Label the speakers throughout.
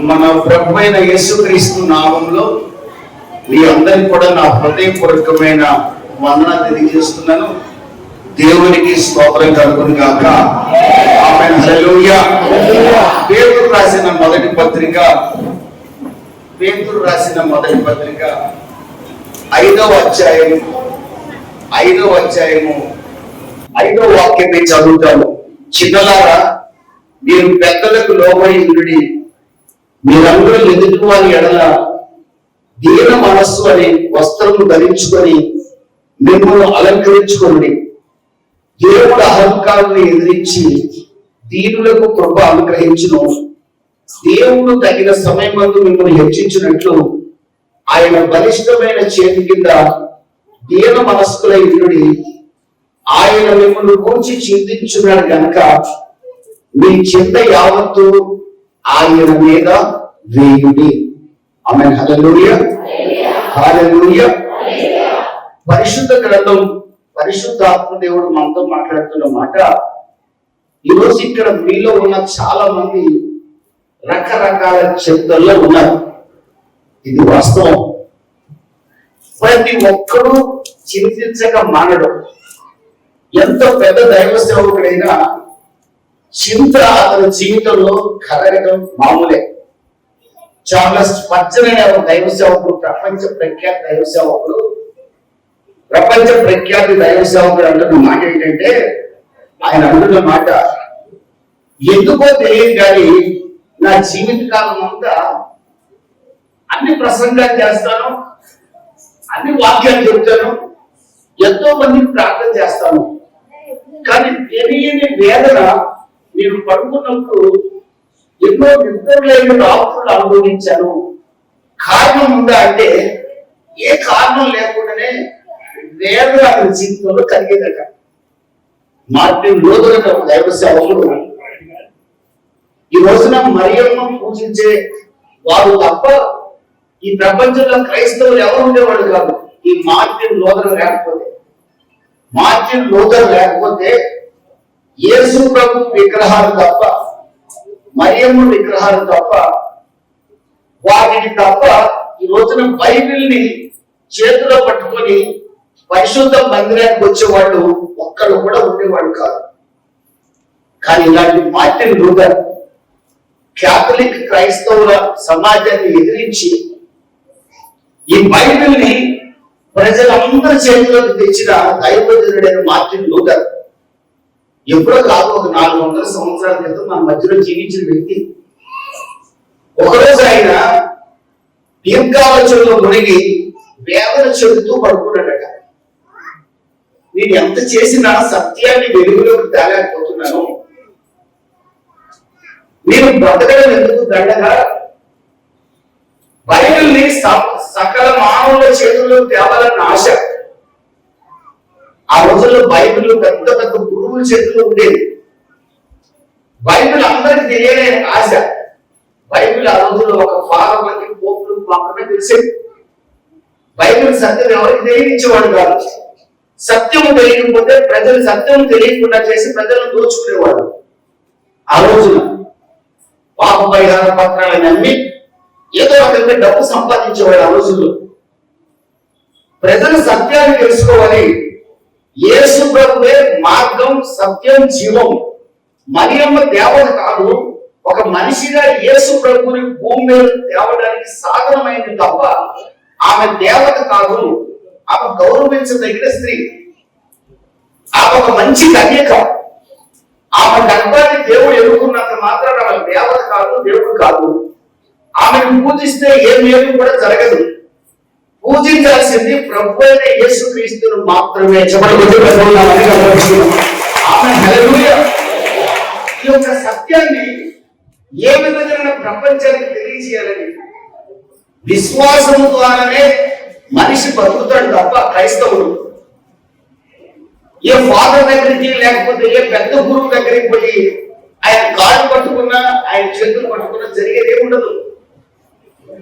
Speaker 1: మన ప్రభు అయిన యేసుక్రీస్తు నామంలో మీ అందరికి కూడా నా హృదయపూర్వకమైన వందన తెలియజేస్తున్నాను. దేవునికి స్తోత్రం కలుగును గాక. ఆమేన్. హల్లెలూయా. పేతురు రాసిన మొదటి పత్రిక 5వ అధ్యాయము 5వ వాక్యాన్ని చదువుతాను. చిన్నలారా, మీరు పెద్దలకు లోబడి ఉండి మీరందరూ ఎదుటి వారి ఎడల దీన మనస్సు అనే వస్త్రము ధరించుకొని మిమ్మల్ని అలంకరించుకోండి. దేవుడు అహంకారాన్ని ఎదిరించి దీనులకు కృప అనుగ్రహించును. దేవుడు తగిన సమయమందు మిమ్మల్ని హెచ్చించినట్లు ఆయన బలిష్టమైన చేతి కింద దీన మనస్కులై ఉండి ఆయన మిమ్మల్ని కూర్చి చింతించున్నాడు కనుక మీ చింత యావత్తు ఆయన మీద వేయుడి. ఆమేన్. హల్లెలూయా. హల్లెలూయా. పరిశుద్ధ గ్రంథం, పరిశుద్ధాత్మ దేవుడు మనతో మాట్లాడుతున్న మాట, ఈరోజు ఇక్కడ మీలో ఉన్న చాలా మంది రకరకాల చింతల్లో ఉన్నారు. ఇది వాస్తవం. ప్రతి ఒక్కరూ చింతించక మానడు. ఎంత పెద్ద దైవ సేవకుడైనా చింత అతని జీవితంలో కలగడం మామూలే. చార్లెస్ స్పర్జన్ అనే ఒక దైవ సేవకుడు, ప్రపంచ ప్రఖ్యాతి దైవ సేవకుడు అంటున్న మాట ఏంటంటే, ఆయన అంటున్న మాట, ఎందుకో తెలియదు కానీ నా జీవిత కాలం అంతా అన్ని ప్రసంగాలు చేస్తాను, అన్ని వాక్యాలు చెప్తాను, ఎంతో మందికి ప్రార్థన చేస్తాను, కానీ తెలియని వేదన నేను పడుకున్నప్పుడు ఎన్నో నిద్రలేని రాత్రులు అనుభవించాను. కారణం ఉందా అంటే ఏ కారణం లేకుండానే వేదన అతని జీవితంలో కలిగేదట. మార్టిన్ లూథర్ అనే దైవ సేవకుడు, ఈ రోజున మరియమ్మ పూజించే వారు తప్ప ఈ ప్రపంచంలో క్రైస్తవులు ఎవరు ఉండేవాడు కాదు. ఈ మార్టిన్ లూథర్ లేకపోతే యేసు ప్రభు విగ్రహాలు తప్ప, మరియమ్మ విగ్రహాలు తప్ప, వాటిని తప్ప ఈ రోజున బైబిల్ని చేతిలో పట్టుకొని పరిశుద్ధ మందిరానికి వచ్చేవాళ్ళు ఒక్కరు కూడా ఉండేవాడు కాదు. కానీ ఇలాంటి మార్టిన్ లూథర్ క్యాథలిక్ క్రైస్తవుల సమాజాన్ని ఎదిరించి ఈ బైబిల్ని ప్రజలందరి చేతిలోకి తెచ్చిన దైవజనుడైన మార్టిన్ లూథర్ ఎప్పుడో కాదు, ఒక 400 సంవత్సరాల క్రితం మన మధ్యలో జీవించిన వ్యక్తి. ఒకరోజు ఆయన దీర్ఘాలోచనలో మునిగి వేదన చెబుతూ పడుకున్నాడట. నేను ఎంత చేసినా సత్యాన్ని వెలుగులోకి తేలేకపోతున్నాను, నేను బ్రతకడం ఎందుకు దండగా, బైబిల్ని సకల మానవుల చేతుల్లోకి తేవాలన్న ఆశ. ఆ రోజుల్లో బైబిల్ పెద్ద పెద్ద గురువుల చేతుల్లో ఉండేది. బైబిల్ అందరికి తెలియని ఆశ. బైబిల్ ఆ రోజుల్లో ఒక ఫారర్లకి, పోపులకు మాత్రమే తెలిసేది. బైబిల్ సత్యం ఎవరికి తెలియనిచ్చేవాడు కాదు. సత్యము తెలియకపోతే ప్రజలు సత్యం తెలియకుండా చేసి ప్రజలను దోచుకునేవాడు. ఆ రోజున పాప పరిహార పత్రాలను నమ్మి ఏదో రకంగా డబ్బు సంపాదించేవాడు. ఆ రోజుల్లో ప్రజలు సత్యాన్ని తెలుసుకోవాలి. యేసు ప్రభువే మార్గం, సత్యం, జీవం. మరియమ్మ దేవత కాదు, ఒక మనిషిగా యేసు ప్రభుని భూమి మీద తేవడానికి సాధనమైంది తప్ప ఆమె దేవత కాదు. ఆమె గౌరవించదగిన స్త్రీ. ఆమె ఒక మంచి కన్యక. ఆమె గర్భాన్ని దేవుడు ఎదుర్కొన్నంత మాత్రాన ఆమె దేవత కాదు, దేవుడు కాదు. ఆమెను పూజిస్తే ఏ మేలు కూడా జరగదు. పూజించాల్సింది ప్రభు అయిన యేసుక్రీస్తును మాత్రమే. ఆమేన్. హల్లెలూయా. ఈ యొక్క సత్యాన్ని ఏ విధంగా ప్రపంచానికి తెలియజేయాలని విశ్వాసం ద్వారానే మనిషి బతుకుతాడు తప్ప క్రైస్తవుడు ఏ ఫాదర్ దగ్గరికి లేకపోతే ఏ పెద్ద గురువు దగ్గరికి పోయి ఆయన కాళ్ళు పట్టుకున్నా, ఆయన చేతులు పట్టుకున్నా జరిగేది ఏముండదు.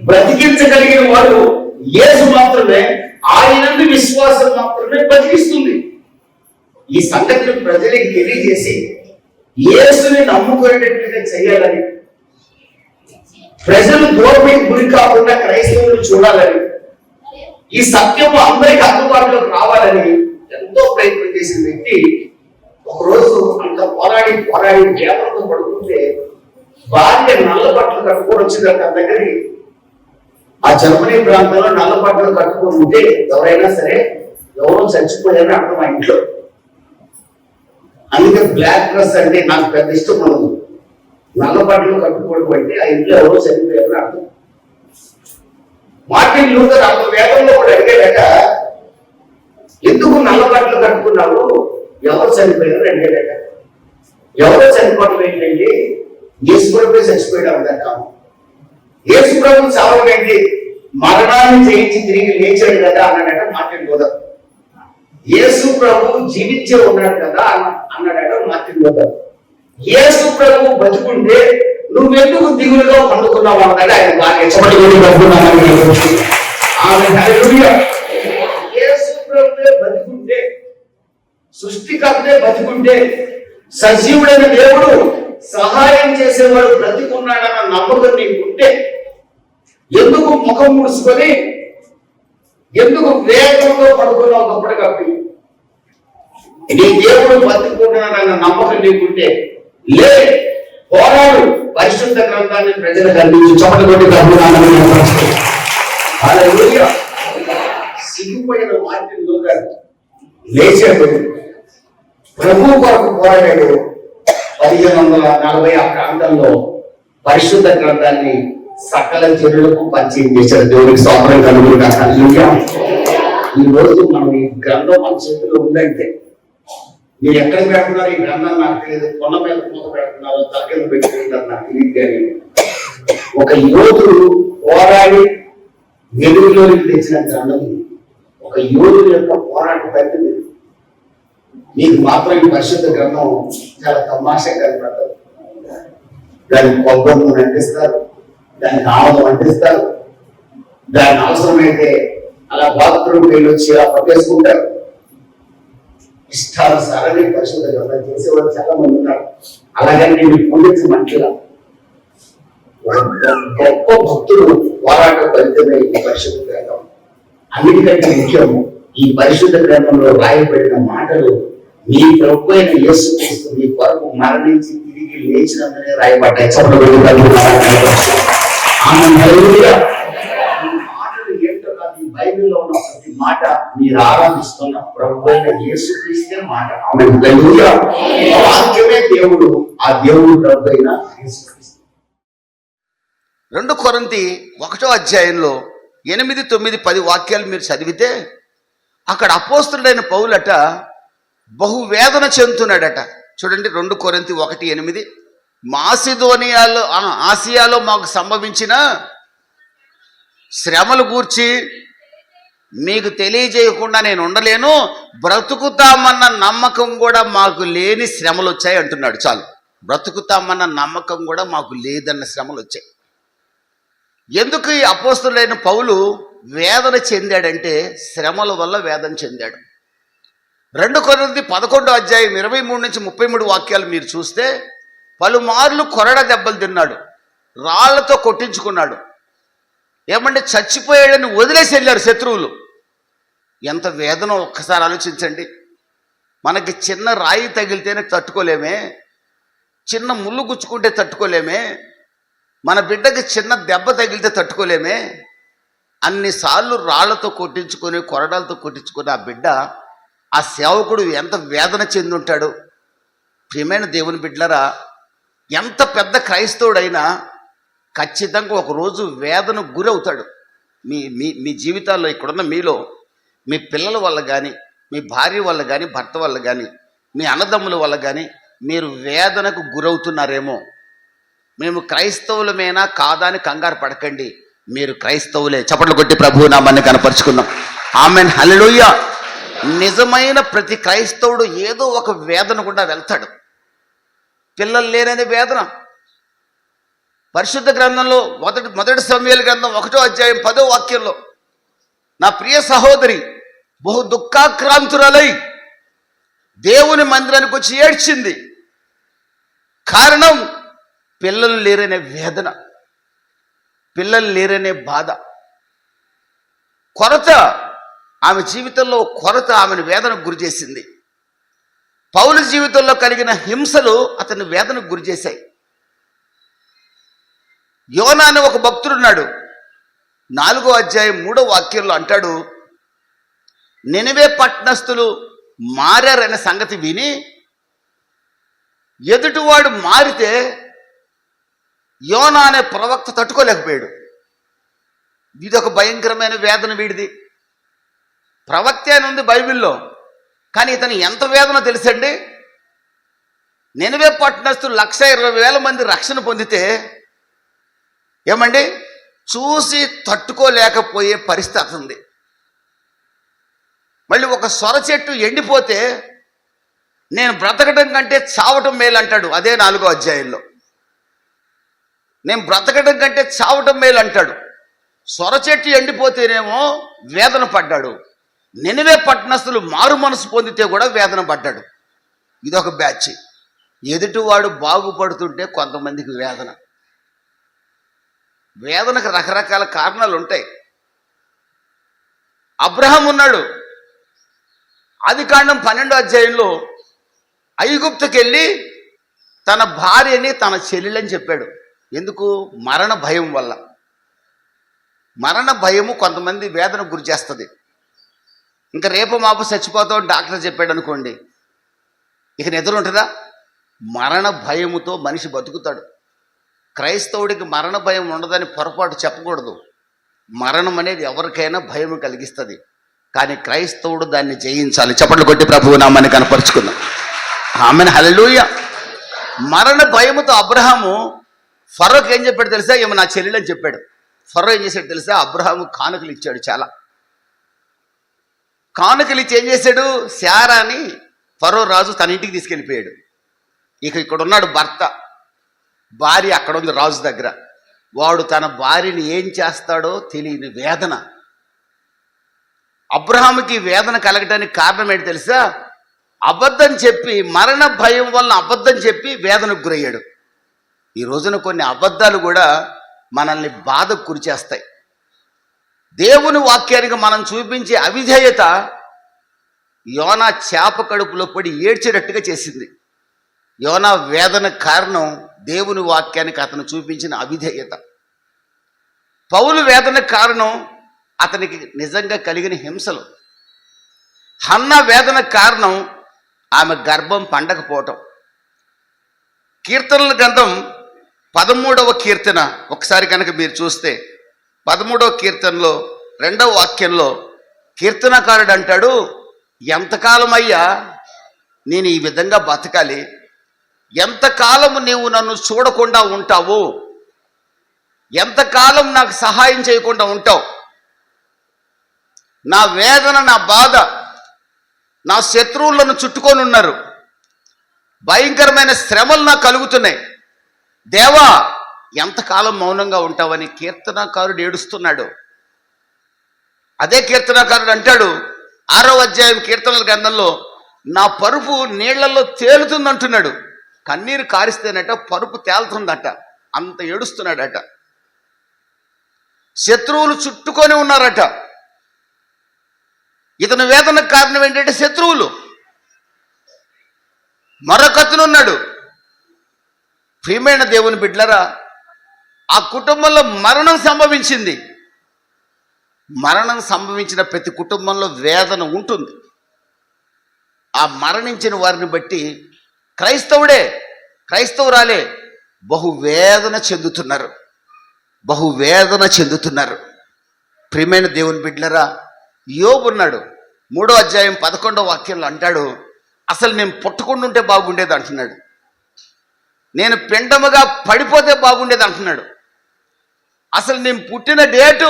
Speaker 1: బ్రతికించగలిగిన వాడు యేసు మాత్రమే. ఆయన విశ్వాసం మాత్రమే బతికిస్తుంది. ఈ సంగతిని ప్రజలకు తెలియజేసి యేసుని నమ్ముకునేటట్లుగా చేయాలని ప్రజలు దూరమైకి గురి కాకుండా క్రైస్తవులు చూడాలని, ఈ సత్యము అందరికి అందుబాటులోకి రావాలని ఎంతో ప్రయత్నం చేసిన వ్యక్తి ఒకరోజు అంత పోరాడి కేవలంతో పడుకుంటే భార్య నల్ల బట్టలు కట్టుకొని వచ్చిందంట తన దగ్గరికి. ఆ జర్మనీ ప్రాంతంలో నల్ల బట్టలు కట్టుకొని ఉంటే ఎవరైనా సరే ఎవరో చచ్చిపోయారని అర్థం మా ఇంట్లో. అందుకే బ్లాక్ డ్రెస్ అంటే నాకు పెద్ద ఇష్టం ఉండదు. నల్ల బట్టలు కట్టుకోవడం అంటే ఆ ఇంట్లో ఎవరో చనిపోయారని అర్థం. మార్టిన్ లూథర్ అంత వేదంలో కూడా అడిగేలేక, ఎందుకు నల్ల బట్టలు కట్టుకున్నావు, ఎవరు చనిపోయారు అడిగేలేక. ఎవరో చనిపోవడం ఏంటండి, యేసు ప్రభు చచ్చిపోయాడు అంటాం. యేసు ప్రభు చావడం ఏంటి, మరణాన్ని జయించి తిరిగి లేచాడు కదా అన్నాడట మార్టిన్ లూథర్. యేసు ప్రభు జీవించే ఉన్నాడు కదా అన్నాడట మార్టిన్ లూథర్. యేసు ప్రభు బతుకుంటే నువ్వెందుకు దిగులుగా పండుకున్నావు అన్నాడు ఆయన బాగా యేసు ప్రభువే బతుకుంటే, సృష్టికర్తే బతుకుంటే, సజీవుడైన దేవుడు సహాయం చేసేవాడు బ్రతికున్నాడన్న నమ్మకం నీకుంటే ఎందుకు ముఖం ముడుచుకొని, ఎందుకు వేగంతో పడుకున్నావు కప్పుడు కప్పి? నీ దేవుడు బతుకున్నాడన్న నమ్మకం నీకుంటే లే, పోరాడు, పరిశుద్ధ గ్రంథాన్ని ప్రజలకు అందించి చోటగొట్టి సిగ్గుపడిన మార్టిన్ లూథర్ లేచాడు, ప్రభు కొరకు పోరాడాడు. 1540 ఆ ప్రాంతంలో పరిశుద్ధ గ్రంథాన్ని సకల జనులకు పరిచయం చేశారు. దేవునికి స్తోత్రం కలుగును. ఈ రోజు మనం ఈ గ్రంథం మన చేతిలో ఉందంటే, మీరు ఎక్కడికి పెడుతున్నారు ఈ గ్రంథం నాకు తెలియదు, కొండ మీద మూత పెడుతున్నారు, తగ్గలు పెట్టుకుంటారు నాకు తెలియదు. కానీ ఒక యోధుడు పోరాడి వెలుగులోకి తెచ్చిన గ్రంథం, ఒక యోధుడు యొక్క పోరాట ఫలితం. మీకు మాత్రం ఈ పరిశుద్ధ గ్రంథం చాలా తమాషా కనపడతారు. దానికి కొబ్బరి అంటిస్తారు, దానికి ఆమదం అంటిస్తారు, దాని అవసరమైతే అలా బాత్రూమ్ వెళ్ళొచ్చి అలా పట్టేసుకుంటారు. ఇష్టానుసారాన్ని పరిశుద్ధ గ్రంథం చేసేవాళ్ళు చాలా మంది ఉన్నారు. అలాగని నేను పొందించమంటలా, గొప్ప భక్తులు పోరాట ఫలితమే ఈ పరిశుద్ధ గ్రంథం. అన్నిటికంటే ముఖ్యం, ఈ పరిశుద్ధ గ్రంథంలో రాయబడిన మాటలు మీ ప్రభు అయిన యేసుక్రీస్తు మీ కొరకు మరణించి తిరిగి లేచినందునే రాయబడ్డాయి. మాటలు ఏంటో కాదు, ఈ బైబిల్లో ఉన్న ప్రతి మాట మీరు ఆరాధిస్తున్న ప్రభు అయిన యేసుక్రీస్తే మాట. వాక్యమే దేవుడు, ఆ దేవుడు ప్రభు అయిన యేసుక్రీస్తు.
Speaker 2: 2 కొరింథీ 1వ అధ్యాయంలో 8, 9, 10 వాక్యాలు మీరు చదివితే అక్కడ అపోస్తలుడైన పౌలట బహు వేదన చెందుతున్నాడట. చూడండి, 2 కొరింథీ 1:8, మాసిదోనియాలో ఆసియాలో మాకు సంభవించిన శ్రమలు గూర్చి మీకు తెలియజేయకుండా నేను ఉండలేను, బ్రతుకుతామన్న నమ్మకం కూడా మాకు లేని శ్రమలు వచ్చాయి అంటున్నాడు. చాలు, బ్రతుకుతామన్న నమ్మకం కూడా మాకు లేదన్న శ్రమలు వచ్చాయి. ఎందుకు ఈ అపోస్తలుడైన పౌలు వేదన చెందాడంటే శ్రమల వల్ల వేదన చెందాడు. 2 కొరింథీ 11వ అధ్యాయం 23 నుంచి 33 వాక్యాలు మీరు చూస్తే పలుమార్లు కొరడ దెబ్బలు తిన్నాడు, రాళ్లతో కొట్టించుకున్నాడు. ఏమంటే చచ్చిపోయాడని వదిలేసి వెళ్ళారు శత్రువులు. ఎంత వేదన ఒక్కసారి ఆలోచించండి. మనకి చిన్న రాయి తగిలితేనే తట్టుకోలేమే, చిన్న ముళ్ళు గుచ్చుకుంటే తట్టుకోలేమే, మన బిడ్డకి చిన్న దెబ్బ తగిలితే తట్టుకోలేమే. అన్నిసార్లు రాళ్లతో కొట్టించుకొని కొరడాలతో కొట్టించుకొని ఆ బిడ్డ, ఆ సేవకుడు ఎంత వేదన చెంది ఉంటాడు. ప్రియమైన దేవుని బిడ్డలరా, ఎంత పెద్ద క్రైస్తవుడైనా ఖచ్చితంగా ఒకరోజు వేదనకు గురవుతాడు. మీ మీ మీ జీవితాల్లో ఇక్కడున్న మీలో మీ పిల్లల వల్ల కానీ, మీ భార్య వల్ల కానీ, భర్త వల్ల కానీ, మీ అన్నదమ్ముల వల్ల కానీ మీరు వేదనకు గురవుతున్నారేమో. మేము క్రైస్తవులమేనా కాదా అని కంగారు పడకండి, మీరు క్రైస్తవులే. చప్పట్లు కొట్టి ప్రభువు నామాన్ని కనపరుచుకుందాం. ఆమేన్, హల్లెలూయా. నిజమైన ప్రతి క్రైస్తవుడు ఏదో ఒక వేదన గుండా వెళ్తాడు. పిల్లలు లేననే వేదన. పరిశుద్ధ గ్రంథంలో మొదటి సమూయేలు గ్రంథం 1వ అధ్యాయం 10వ వాక్యంలో, నా ప్రియ సహోదరి బహు దుఃఖాక్రాంతురాలై దేవుని మందిరానికి వచ్చి ఏడ్చింది. కారణం పిల్లలు లేరనే వేదన. పిల్లలు లేరనే బాధ, కొరత, ఆమె జీవితంలో కొరత ఆమెను వేదనకు గురి చేసింది. పౌలు జీవితంలో కలిగిన హింసలు అతన్ని వేదనకు గురి చేశాయి. యోనా అనే ఒక భక్తుడున్నాడు. 4వ అధ్యాయం 3వ వాక్యంలో అంటాడు, నినివే పట్టణస్థులు మారారనే సంగతి విని ఎదుటివాడు మారితే యోనా అనే ప్రవక్త తట్టుకోలేకపోయాడు. ఇది ఒక భయంకరమైన వేదన వీడిది. ప్రవక్త అని ఉంది బైబిల్లో, కానీ ఇతను ఎంత వేదన తెలుసండి. నినివే పట్టణస్థులు 120,000 మంది రక్షణ పొందితే ఏమండి చూసి తట్టుకోలేకపోయే పరిస్థితి ఉంది. మళ్ళీ ఒక సొర చెట్టు ఎండిపోతే నేను బ్రతకడం కంటే చావటం మేలు అంటాడు. అదే 4వ అధ్యాయంలో నేను బ్రతకడం కంటే చావటం మేలు అంటాడు. సొర చెట్టు ఎండిపోతేనేమో వేదన పడ్డాడు. నినివే పట్టణస్థులు మారు మనసు పొందితే కూడా వేదన పడ్డాడు. ఇదొక బ్యాచ్. ఎదుటివాడు బాగుపడుతుంటే కొంతమందికి వేదన. వేదనకు రకరకాల కారణాలు ఉంటాయి. అబ్రహాం ఉన్నాడు. ఆదికాండం 12వ అధ్యాయంలో ఐగుప్తుకి వెళ్ళి తన భార్యని తన చెల్లెలని చెప్పాడు. ఎందుకు? మరణ భయం వల్ల. మరణ భయము కొంతమంది వేదనకు గురి చేస్తుంది. ఇంకా రేపు మాపు చచ్చిపోతావు డాక్టర్ చెప్పాడు అనుకోండి, ఇక నిద్ర ఉంటుందా? మరణ భయముతో మనిషి బతుకుతాడు. క్రైస్తవుడికి మరణ భయం ఉండదని పొరపాటు చెప్పకూడదు. మరణం అనేది ఎవరికైనా భయం కలిగిస్తుంది, కానీ క్రైస్తవుడు దాన్ని జయించాలి. చప్పట్లు కొట్టి ప్రభువు నామాన్ని కనపరుచుకుందాం. ఆమెను హల్లెలూయా. మరణ భయముతో అబ్రహాము ఫరోకి ఏం చెప్పాడు తెలుసా? ఏమో నా చెల్లెలని చెప్పాడు. ఫరో ఏం చేశాడు తెలుసా? అబ్రహాము కానుకలు ఇచ్చాడు. చాలా కానుకలు ఇచ్చి ఏం చేశాడు? శారాని ఫరో రాజు తన ఇంటికి తీసుకెళ్ళిపోయాడు. ఇక్కడ ఉన్నాడు భర్త, భార్య అక్కడ ఉంది రాజు దగ్గర. వాడు తన భార్యని ఏం చేస్తాడో తెలియని వేదన. అబ్రహాముకి వేదన కలగటానికి కారణం ఏంటి తెలుసా? అబద్ధం చెప్పి, మరణ భయం వలన అబద్ధం చెప్పి వేదనకు గురయ్యాడు. ఈ రోజున కొన్ని అబద్ధాలు కూడా మనల్ని బాధకు గురి చేస్తాయి. దేవుని వాక్యానికి మనం చూపించే అవిధేయత యోనా చేప కడుపులో పడి ఏడ్చేటట్టుగా చేసింది. యోనా వేదన కారణం దేవుని వాక్యానికి అతను చూపించిన అవిధేయత. పౌలు వేదన కారణం అతనికి నిజంగా కలిగిన హింసలు. హన్న వేదన కారణం ఆమె గర్భం పండకపోవటం. కీర్తనల గ్రంథం 13వ కీర్తన ఒకసారి కనుక మీరు చూస్తే 13వ కీర్తనలో 2వ వాక్యంలో కీర్తనకారుడు అంటాడు, ఎంతకాలం అయ్యా నేను ఈ విధంగా బతకాలి? ఎంతకాలం నీవు నన్ను చూడకుండా ఉంటావు? ఎంతకాలం నాకు సహాయం చేయకుండా ఉంటావు? నా వేదన, నా బాధ, నా శత్రువులను చుట్టుకొని ఉన్నారు. భయంకరమైన శ్రమలు నాకు కలుగుతున్నాయి. దేవా ఎంతకాలం మౌనంగా ఉంటావని కీర్తనకారుడు ఏడుస్తున్నాడు. అదే కీర్తనకారుడు అంటాడు 6వ అధ్యాయం కీర్తనల గ్రంథంలో, నా పరుపు నీళ్లలో తేలుతుందంటున్నాడు. కన్నీరు కారిస్తేనట పరుపు తేలుతుందట, అంత ఏడుస్తున్నాడట. శత్రువులు చుట్టుకొని ఉన్నారట. ఇతని వేదనకు కారణం ఏంటంటే శత్రువులు. మరొకతనున్నాడు. ప్రియమైన దేవుని బిడ్డలారా, ఆ కుటుంబంలో మరణం సంభవించింది. మరణం సంభవించిన ప్రతి కుటుంబంలో వేదన ఉంటుంది. ఆ మరణించిన వారిని బట్టి క్రైస్తవుడే, క్రైస్తవురాలే బహువేదన చెందుతున్నారు, బహువేదన చెందుతున్నారు. ప్రియమైన దేవుని బిడ్డలారా, యోబు ఉన్నాడు. 3వ అధ్యాయం 11వ వాక్యంలో అంటాడు, అసలు నేను పుట్టకుండా ఉంటే బాగుండేది అంటున్నాడు. నేను పిండముగా పడిపోతే బాగుండేది అంటున్నాడు. అసలు నేను పుట్టిన డేటు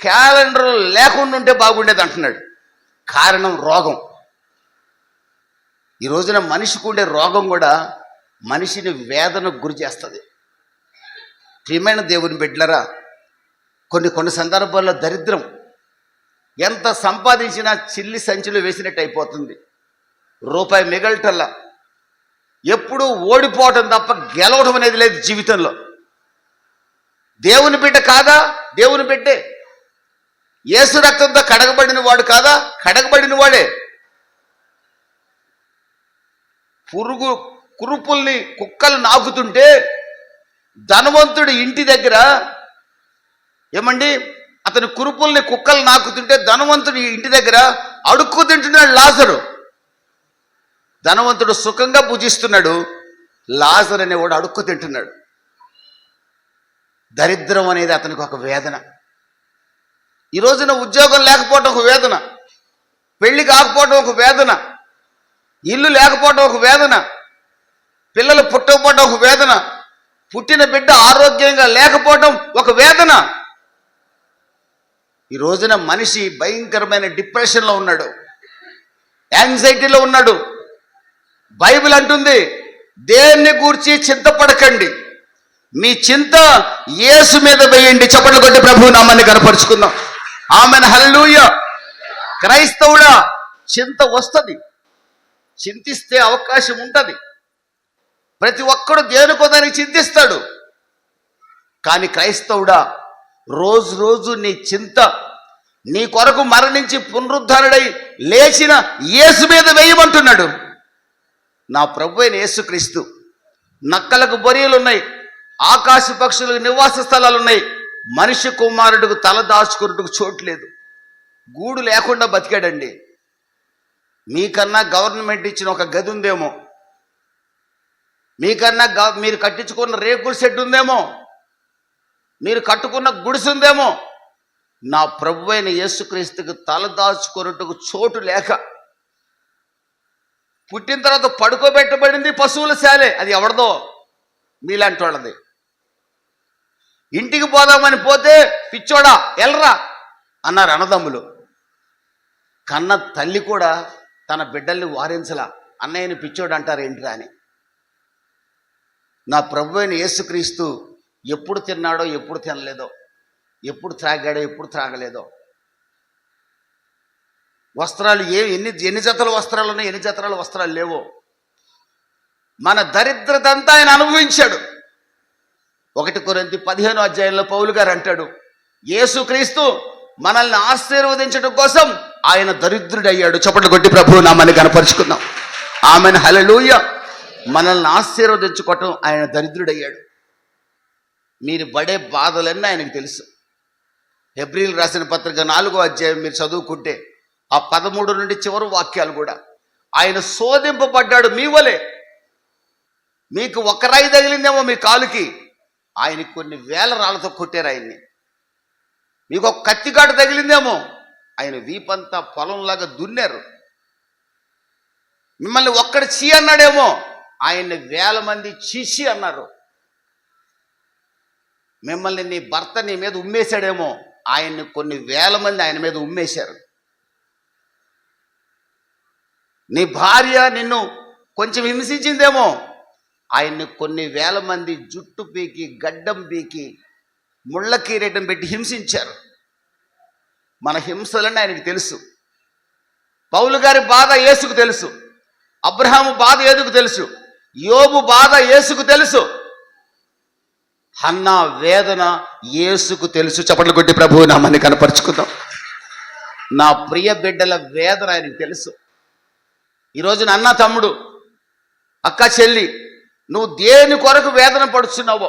Speaker 2: క్యాలెండర్ లేకుండా ఉంటే బాగుండేది అంటున్నాడు. కారణం రోగం. ఈ రోజున మనిషికి ఉండే రోగం కూడా మనిషిని వేదనకు గురి చేస్తుంది. ప్రియమైన దేవుని బిడ్డలారా, కొన్ని సందర్భాల్లో దరిద్రం ఎంత సంపాదించినా చిల్లి సంచిలో వేసినట్టు అయిపోతుంది. రూపాయి మిగలటల్లా. ఎప్పుడూ ఓడిపోవటం తప్ప గెలవటం అనేది లేదు జీవితంలో. దేవుని బిడ్డ కాదా? దేవుని బిడ్డే. యేసు రక్తంతో కడగబడిన వాడు కాదా? కడగబడిన వాడే. కురుపుల్ని కుక్కలు నాకుతుంటే ధనవంతుడి ఇంటి దగ్గర ఏమండి, అతని కురుపుల్ని కుక్కలు నాకుతుంటే ధనవంతుడి ఇంటి దగ్గర అడుక్కు తింటున్నాడు లాజరు. ధనవంతుడు సుఖంగా భుజిస్తున్నాడు, లాజరు అనేవాడు అడుక్కు తింటున్నాడు. దరిద్రం అనేది అతనికి ఒక వేదన. ఈ రోజున ఉద్యోగం లేకపోవడం ఒక వేదన, పెళ్లి కాకపోవడం ఒక వేదన, ఇల్లు లేకపోవడం ఒక వేదన, పిల్లలు పుట్టకపోవడం ఒక వేదన, పుట్టిన బిడ్డ ఆరోగ్యంగా లేకపోవడం ఒక వేదన. ఈ రోజున మనిషి భయంకరమైన డిప్రెషన్లో ఉన్నాడు, యాంగ్జైటీలో ఉన్నాడు. బైబిల్ అంటుంది, దేన్ని గూర్చి చింతపడకండి, మీ చింత యేసు మీద వేయండి. చప్పట్లు కొట్టి ప్రభువు నామాన్ని కనపరుచుకుందాం. ఆమెన్, హల్లెలూయా. క్రైస్తవుడా, చింత వస్తుంది, చింతిస్తే అవకాశం ఉంటుంది. ప్రతి ఒక్కడు దేనికో దానికి చింతిస్తాడు. కానీ క్రైస్తవుడా, రోజు రోజు నీ చింత నీ కొరకు మరణించి పునరుద్ధరణై లేచిన యేసు మీద వేయమంటున్నాడు. నా ప్రభు అయిన యేసుక్రీస్తు, నక్కలకు బొరియలున్నాయి, ఆకాశ పక్షులకు నివాస స్థలాలు ఉన్నాయి, మనిషి కుమారుడికి తల దాచుకున్నట్టుకు చోట్లేదు, గూడు లేకుండా బతికాడండి. మీకన్నా గవర్నమెంట్ ఇచ్చిన ఒక గది ఉందేమో, మీకన్నా మీరు కట్టించుకున్న రేకుల షెడ్ ఉందేమో, మీరు కట్టుకున్న గుడిసుందేమో. నా ప్రభు అయిన యేసుక్రీస్తుకి తల దాచుకున్నట్టుకు చోటు లేక పుట్టిన తర్వాత పడుకోబెట్టబడింది పశువుల శాలే. అది ఎవరిదో? మీలాంటి వాళ్ళది. ఇంటికి పోదామని పోతే పిచ్చోడా ఎల్రా అన్నారు అన్నదమ్ములు. కన్న తల్లి కూడా తన బిడ్డల్ని వారించలా, అన్నయ్యని పిచ్చోడు అంటారు ఏంట్రా అని. నా ప్రభు అయిన యేసుక్రీస్తు ఎప్పుడు తిన్నాడో ఎప్పుడు తినలేదో, ఎప్పుడు త్రాగాడో ఎప్పుడు త్రాగలేదో, వస్త్రాలు ఎన్ని జతల వస్త్రాలు ఉన్నాయి, ఎన్ని జతల వస్త్రాలు లేవో, మన దరిద్రతంతా ఆయన అనుభవించాడు. 1 కొరింథీ 15వ అధ్యాయంలో పౌలు గారు అంటాడు, యేసుక్రీస్తు మనల్ని ఆశీర్వదించడం కోసం ఆయన దరిద్రుడయ్యాడు. చప్పట్లు కొట్టి ప్రభువు నామాన్ని కనపరుచుకుందాం. ఆమెన్, హల్లెలూయా. మనల్ని ఆశీర్వదించుకోవటం ఆయన దరిద్రుడయ్యాడు. మీరు పడే బాధలన్నీ ఆయనకు తెలుసు. హెబ్రీయులకు రాసిన పత్రిక 4వ అధ్యాయం మీరు చదువుకుంటే ఆ 13 నుండి చివరి వాక్యాలు కూడా, ఆయన శోధింపబడ్డాడు మీ వలె. మీకు ఒక రాయి తగిలిందేమో మీ కాలుకి, ఆయనకి కొన్ని వేల రాళ్లతో కొట్టారు ఆయన్ని. మీకు ఒక కత్తిగాడు తగిలిందేమో, ఆయన వీపంతా పొలంలాగా దున్నారు. మిమ్మల్ని ఒక్కడు చీ అన్నాడేమో, ఆయన్ని 1000 మంది చీచి అన్నారు. మిమ్మల్ని నీ భర్త నీ మీద ఉమ్మేశాడేమో, ఆయన్ని కొన్ని 1000 మంది ఆయన మీద ఉమ్మేశారు. నీ భార్య నిన్ను కొంచెం హింసించిందేమో, ఆయన్ని కొన్ని 1000 మంది జుట్టు పీకి గడ్డం పీకి ముళ్ళ కిరీటం పెట్టి హింసించారు. మన హింసలని ఆయనకు తెలుసు. పౌలు గారి బాధ యేసుకు తెలుసు, అబ్రహాము బాధ యేసుకు తెలుసు, యోబు బాధ యేసుకు తెలుసు, హన్నా వేదన యేసుకు తెలుసు. చప్పట్లు కొట్టి ప్రభువు నామాన్ని కనపరుచుకుందాం. నా ప్రియ బిడ్డల వేదన ఆయనకు తెలుసు. ఈరోజు అన్న తమ్ముడు, అక్క చెల్లి, నువ్వు దేని కొరకు వేదన పడుతున్నావో,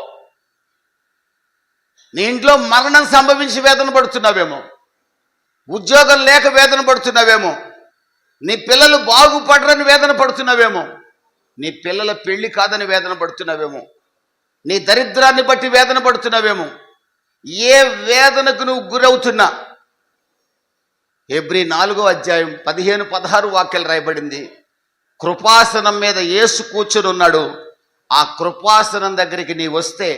Speaker 2: నీ ఇంట్లో మరణం సంభవించి వేదన పడుతున్నావేమో, ఉద్యోగం లేక వేదన పడుతున్నావేమో, నీ పిల్లలు బాగుపడరని వేదన పడుతున్నావేమో, నీ పిల్లల పెళ్లి కాదని వేదన పడుతున్నావేమో, నీ దరిద్రాన్ని బట్టి వేదన పడుతున్నావేమో, ఏ వేదనకు నువ్వు గురవుతున్నా, హెబ్రీ 4వ అధ్యాయం 15-16 వాక్యాలు రాయబడింది. కృపాసనం మీద యేసు కూర్చొని ఉన్నాడు. ఆ కృపాసనం దగ్గరికి నీ వస్తే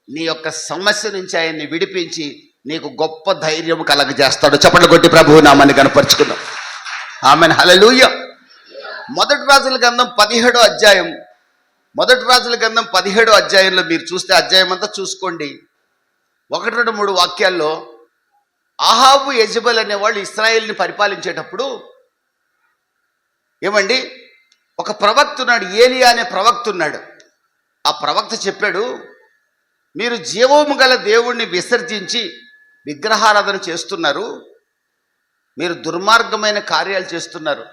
Speaker 2: నీ యొక్క సమస్య నుంచి ఆయన్ని విడిపించి నీకు గొప్ప ధైర్యం కలగజేస్తాడు. చప్పట్లు కొట్టి ప్రభువు నామాన్ని కనపరుచుకుందాం. ఆమెన్, హల్లెలూయా. మొదటి రాజుల గ్రంథం 17వ అధ్యాయం, మొదటి రాజుల గ్రంథం 17వ అధ్యాయంలో మీరు చూస్తే, అధ్యాయం అంతా చూసుకోండి, 1-2-3 వాక్యాల్లో ఆహాబు యెజెబెల్ అనేవాళ్ళు ఇశ్రాయేల్ని పరిపాలించేటప్పుడు ఏమండి, ఒక ప్రవక్త ఉన్నాడు, ఏలియా అనే ప్రవక్త ఉన్నాడు. ఆ ప్రవక్త చెప్పాడు, మీరు జీవము గల దేవుణ్ణి విసర్జించి విగ్రహారాధన చేస్తున్నారు, మీరు దుర్మార్గమైన కార్యాలు చేస్తున్నారు,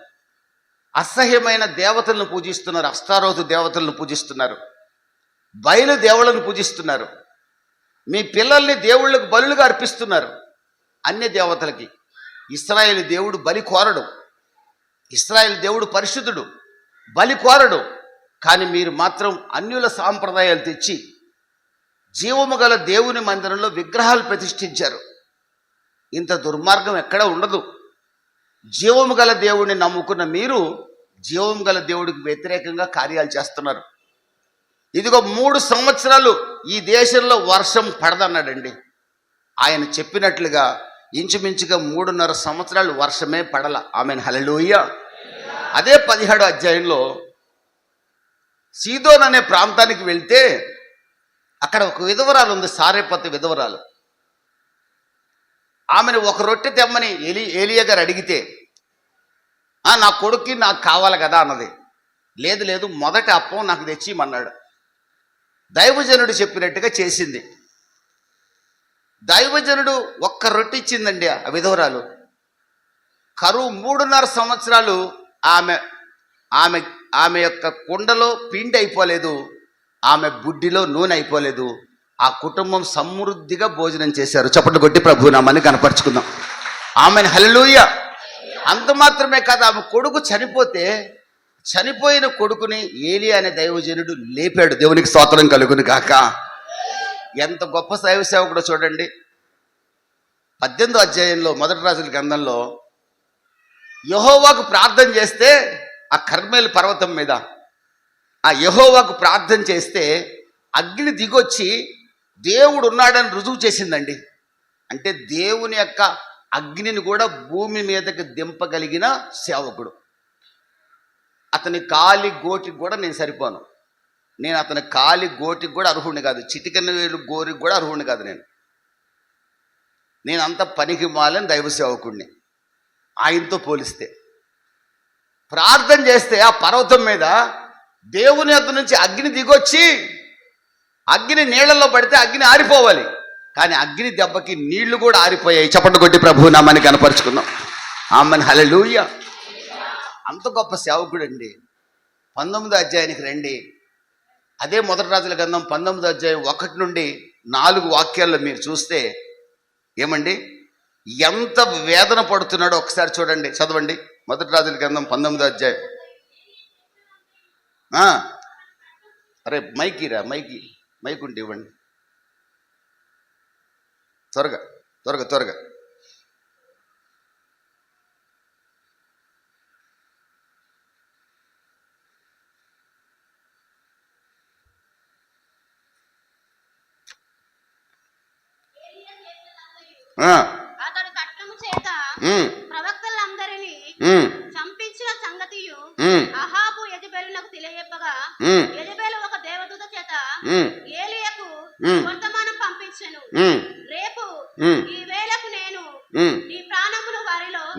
Speaker 2: అసహ్యమైన దేవతలను పూజిస్తున్నారు, అష్టారోతు దేవతలను పూజిస్తున్నారు, బయలు దేవుళ్ళను పూజిస్తున్నారు, మీ పిల్లల్ని దేవుళ్ళకు బలులుగా అర్పిస్తున్నారు అన్య దేవతలకి. ఇశ్రాయేలు దేవుడు బలి కోరడు, ఇశ్రాయేలు దేవుడు పరిశుద్ధుడు, బలి కోరడు. కానీ మీరు మాత్రం అన్యుల సాంప్రదాయాలు తెచ్చి జీవము గల దేవుని మందిరంలో విగ్రహాలు ప్రతిష్ఠించారు. ఇంత దుర్మార్గం ఎక్కడ ఉండదు. జీవము గల దేవుడిని నమ్ముకున్న మీరు జీవము గల దేవుడికి వ్యతిరేకంగా కార్యాలు చేస్తున్నారు. ఇదిగో 3 సంవత్సరాలు ఈ దేశంలో వర్షం పడదన్నాడండి. ఆయన చెప్పినట్లుగా ఇంచుమించుగా 3.5 సంవత్సరాలు వర్షమే పడల. ఆమెన్, హల్లెలూయా. అదే 17వ అధ్యాయంలో సీదోన్ అనే ప్రాంతానికి వెళ్తే అక్కడ ఒక విధవరాలు ఉంది, సారెపతు విధవరాలు. ఆమెను ఒక రొట్టె తెమ్మని ఏలియా గారు అడిగితే, నా కొడుక్కి నాకు కావాలి కదా అన్నది. లేదు లేదు, మొదటి అప్పం నాకు తెచ్చిమన్నాడు. దైవజనుడు చెప్పినట్టుగా చేసింది. దైవజనుడు ఒక్క రొట్టె ఇచ్చిందండి ఆ విధవరాలు. కరువు 3.5 సంవత్సరాలు ఆమె ఆమె ఆమె యొక్క కుండలో పిండి అయిపోలేదు, ఆమె బుడ్డిలో నూనె అయిపోలేదు. ఆ కుటుంబం సమృద్ధిగా భోజనం చేశారు. చప్పట్లు కొట్టి ప్రభు నామాన్ని కనపరుచుకుందాం. ఆమెన్, హల్లెలూయా. అంత మాత్రమే కాదు, ఆమె కొడుకు చనిపోతే చనిపోయిన కొడుకుని ఏలియా అనే దైవజనుడు లేపాడు. దేవునికి స్తోత్రం కలుగును గాక. ఎంత గొప్ప దైవ సేవకుడో చూడండి. 18వ అధ్యాయంలో మొదటి రాజుల గ్రంథంలో యెహోవాకు ప్రార్థన చేస్తే ఆ కర్మేలు పర్వతం మీద ఆ యెహోవాకు ప్రార్థన చేస్తే అగ్ని దిగొచ్చి దేవుడు ఉన్నాడని రుజువు చేసిందండి. అంటే దేవుని యొక్క అగ్నిని కూడా భూమి మీదకి దింపగలిగిన సేవకుడు. అతని కాలి గోటికి కూడా నేను సరిపోను. నేను అతని కాలి గోటికి కూడా అర్హుడిని కాదు, చిటికెన వేలు గోరికి కూడా అర్హుడిని కాదు. నేను అంత పనికి మాలని దైవ సేవకుడిని ఆయనతో పోలిస్తే. ప్రార్థన చేస్తే ఆ పర్వతం మీద దేవుని యొద్ద నుంచి అగ్ని దిగొచ్చి, అగ్ని నీళ్లలో పడితే అగ్ని ఆరిపోవాలి, కానీ అగ్ని దెబ్బకి నీళ్లు కూడా ఆరిపోయాయి. చప్పట్లు కొట్టి ప్రభు నామాన్ని కనపరుచుకుందాం. ఆమెన్, హల్లెలూయా. అంత గొప్ప సేవకుడు అండి. 19వ అధ్యాయానికి రండి. అదే మొదటి రాజుల గ్రంథం 19వ అధ్యాయం 1 నుండి 4 వాక్యాల్లో మీరు చూస్తే ఏమండి ఎంత వేదన పడుతున్నాడో ఒకసారి చూడండి, చదవండి. మొదటి రాజుల గ్రంథం 19వ అధ్యాయం. అరే మైకిరా, మైక్ ఉంటే ఇవ్వండి, త్వరగా త్వరగా త్వరగా.
Speaker 3: అతడు ఖడ్గము చేత ప్రవక్తలందరినీ చంపించిన సంగతియు అహాబు యెజెబెలునకు తెలియజెప్పగా, యెజెబెలు ఒక దేవదూత చేత ఏలీయాకు వర్తమానం పంపించెను. రేపు ఈ వేళకు నేను